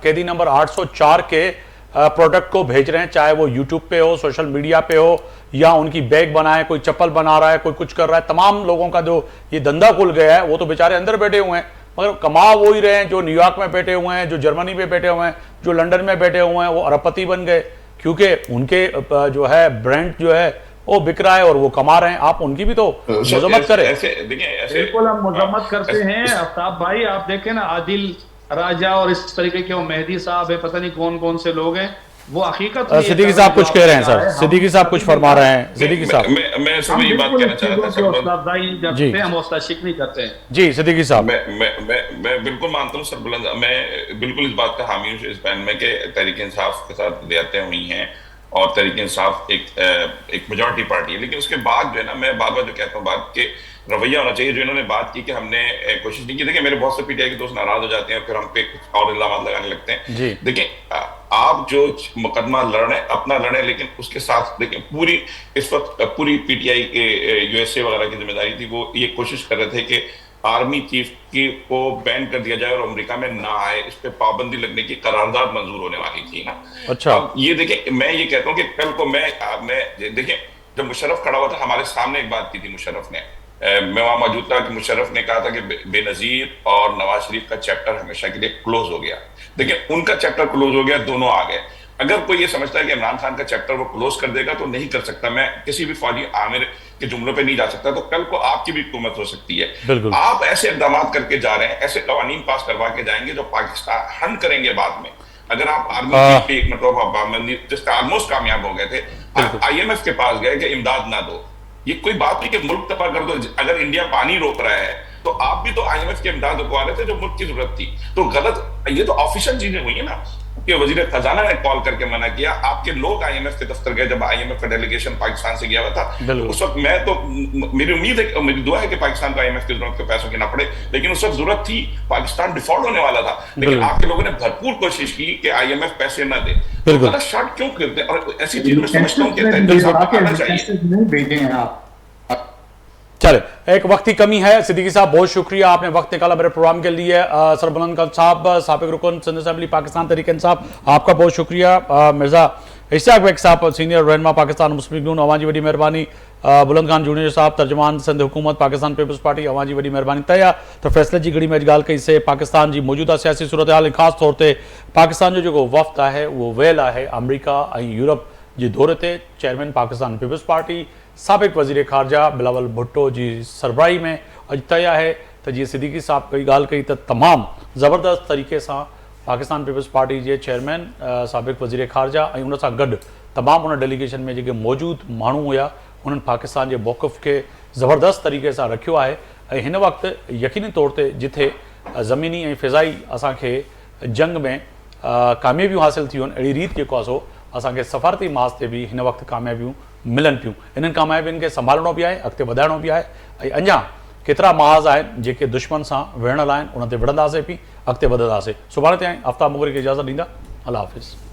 कैदी नंबर 804 के प्रोडक्ट को भेज रहे हैं, चाहे वो YouTube पे हो, सोशल मीडिया पे हो, या उनकी बैग बनाए, कोई चप्पल बना रहा है, कोई कुछ कर रहा है, तमाम लोगों का जो ये धंधा खुल गया है, वो तो बेचारे अंदर बैठे हुए हैं, मगर कमा वो ही रहे हैं जो न्यूयॉर्क में बैठे हुए हैं, जो जर्मनी में बैठे हुए हैं, जो लंदन में बैठे हुए हैं, वो अरबपति बन गए, क्योंकि उनके जो है ब्रांड जो है वो बिक रहा है और वो कमा रहे हैं। आप उनकी भी तो मजम्मत करें। बिल्कुल हम मजम्मत करते हैं आफ्ताब भाई। आप देखें ना, आदिल राजा और इस तरीके के वो मेहदी साहब है, पता नहीं कौन कौन से लोग हैं, वो हकीकत सिद्दीकी साहब कुछ कह रहे हैं सर, सिद्दीकी साहब कुछ फरमा रहे हैं। सिद्दीकी साहब, मैं सिर्फ ये बात कहना चाह रहा था जी, हम हौसलाशिक नहीं करते हैं जी। सिद्दीकी साहब, मैं बिल्कुल मानता हूँ सर बुलंद, मैं बिल्कुल इस बात का हामी हूँ इस बैन में कि तहरीक इंसाफ के साथ रियायतें हुई हैं और तहरीक इंसाफ एक मेजॉरिटी पार्टी है, लेकिन उसके बाद जो है ना, मैं बार बार जो कहता हूँ बात के रवैया होना चाहिए। जो इन्होंने बात की कि हमने कोशिश नहीं की, देखिए मेरे बहुत से PTI के दोस्त नाराज हो जाते हैं, फिर हम पे कुछ और इल्जाम लगाने लगते हैं। देखिए आप जो मुकदमा लड़ रहे हैं अपना लड़े, लेकिन उसके साथ देखिए पूरी इस वक्त पूरी PTI के USA वगैरह की जिम्मेदारी थी, वो ये कोशिश कर रहे थे कि आर्मी चीफ की को बैन कर दिया जाए और अमेरिका में ना आए, इस पे पाबंदी लगने की करारदाद मंजूर होने वाली थी ना। अच्छा। अब ये देखिए, मैं ये कहता हूँ कि कल को मैं देखिए, जब मुशर्रफ खड़ा हुआ था हमारे सामने एक बात की थी मुशर्रफ ने, मैं वहां मौजूद था कि मुशर्रफ ने कहा था कि बेनजीर और नवाज शरीफ का चैप्टर हमेशा के लिए क्लोज हो गया। देखिए, उनका चैप्टर क्लोज हो गया, दोनों आ गए। अगर कोई ये समझता है कि इमरान खान का चैप्टर वो क्लोज कर देगा तो नहीं कर सकता, मैं किसी भी फौजी आमिर के जुमलों पे नहीं जा सकता, तो कल को आपकी भी हुकूमत हो सकती है। बिल्कुल। आप ऐसे इकदाम करके जा रहे हैं, ऐसे कवानीन पास करवा के जाएंगे जो पाकिस्तान हंड करेंगे बाद में। अगर आप आर्मी चीफ पे एक मतलब जिसका ऑलमोस्ट कामयाब हो गए थे, IMF के पास गए कि इमदाद ना दो, ये कोई बात नहीं कि मुल्क तबाह कर दो। अगर इंडिया पानी रोक रहा है तो आप भी तो IMF के इमदाद रुकवा रहे थे जो मुल्क की जरूरत थी। तो गलत, ये तो ऑफिशियल चीजें हुई है ना कि वजीर खजाना ने कॉल करके मना किया, आपके लोग IMF के दफ्तर गए जब IMF का डेलीगेशन पाकिस्तान से गया हुआ था। तो उस वक्त मैं तो, मेरी उम्मीद है, मेरी दुआ है कि पाकिस्तान को IMF की जरूरत के पैसों की ना पड़े, लेकिन उस वक्त जरूरत थी, पाकिस्तान डिफॉल्ट होने वाला था। लेकिन आपके लोगों ने भरपूर कोशिश की कि IMF पैसे ना दे। तो शॉर्ट क्यों करते हैं? और ऐसी चीज में समझता हूँ नहीं भेजे हैं आप। चले, एक वक्त की कमी है। सिद्दीकी साहब, बहुत शुक्रिया, आपने वक्त निकाला मेरे प्रोग्राम के लिए। सरबुलंद खान साहब, साबिक रुकन सिंध असेंबली पाकिस्तान तहरीक इंसाफ, आपका बहुत शुक्रिया। मिर्जा इश्तियाक बेग साहब, सीनियर रहनुमा पाकिस्तान मुस्लिम लीग नून, अवां जी वॾी महिरबानी। बुलंद खान जूनियर साहब, तर्जुमान सिंध हुकूमत पाकिस्तान पीपल्स पार्टी, अवां जी वॾी महिरबानी। तया तो फ़ैसले जी घड़ी में ॻाल्हि कई से पाकिस्तान की मौजूदा सियासी सूरत हाल, ख़ासि तौर ते पाकिस्तान जो जेको वफ़्द है वो वियल है अमरीका और यूरोप जे दौरे ते। चेयरमैन पाकिस्तान पीपल्स पार्टी साबिक वज़ीर ख़ारजा बिलावल भुट्टो जी सरबराही में अॼु तय है तो जी सिद्दीकी साहब कई ॻाल्हि कई तो तमामु ज़बरदस्त तरीक़े से पाकिस्तान पीपल्स पार्टी के चेयरमैन साबिक वज़ीर ख़ारजा और उन सां गॾु तमामु उन डेलीगेशन में जो मौजूद माण्हू हुआ उन्होंने पाकिस्तान के मौक़िफ़ के ज़बरदस्त तरीक़े से रखियो है। इन वक्त यकीनी तौर पर जिथे ज़मीनी और फ़िज़ाई असांखे जंग में कामयाबियूं हासिल थी अड़ी रीत जेको आहे सो असांखे सफ़ारती माज़ ते भी इन वक्त कामयाबियूं मिलन पियूं। इन कामयाबियुनि खे संभालणो भी है, अॻिते वधाइणो भी है। ऐं अञा केतिरा महाज़ आहिनि जेके दुश्मन सां विढ़ण लाइ उन ते विढ़ंदासीं भी, अॻिते वधंदासीं। सुभाणे ताईं आफ्ताब मुगरी खे इजाज़त ॾींदा। अल्लाह हाफ़िज़।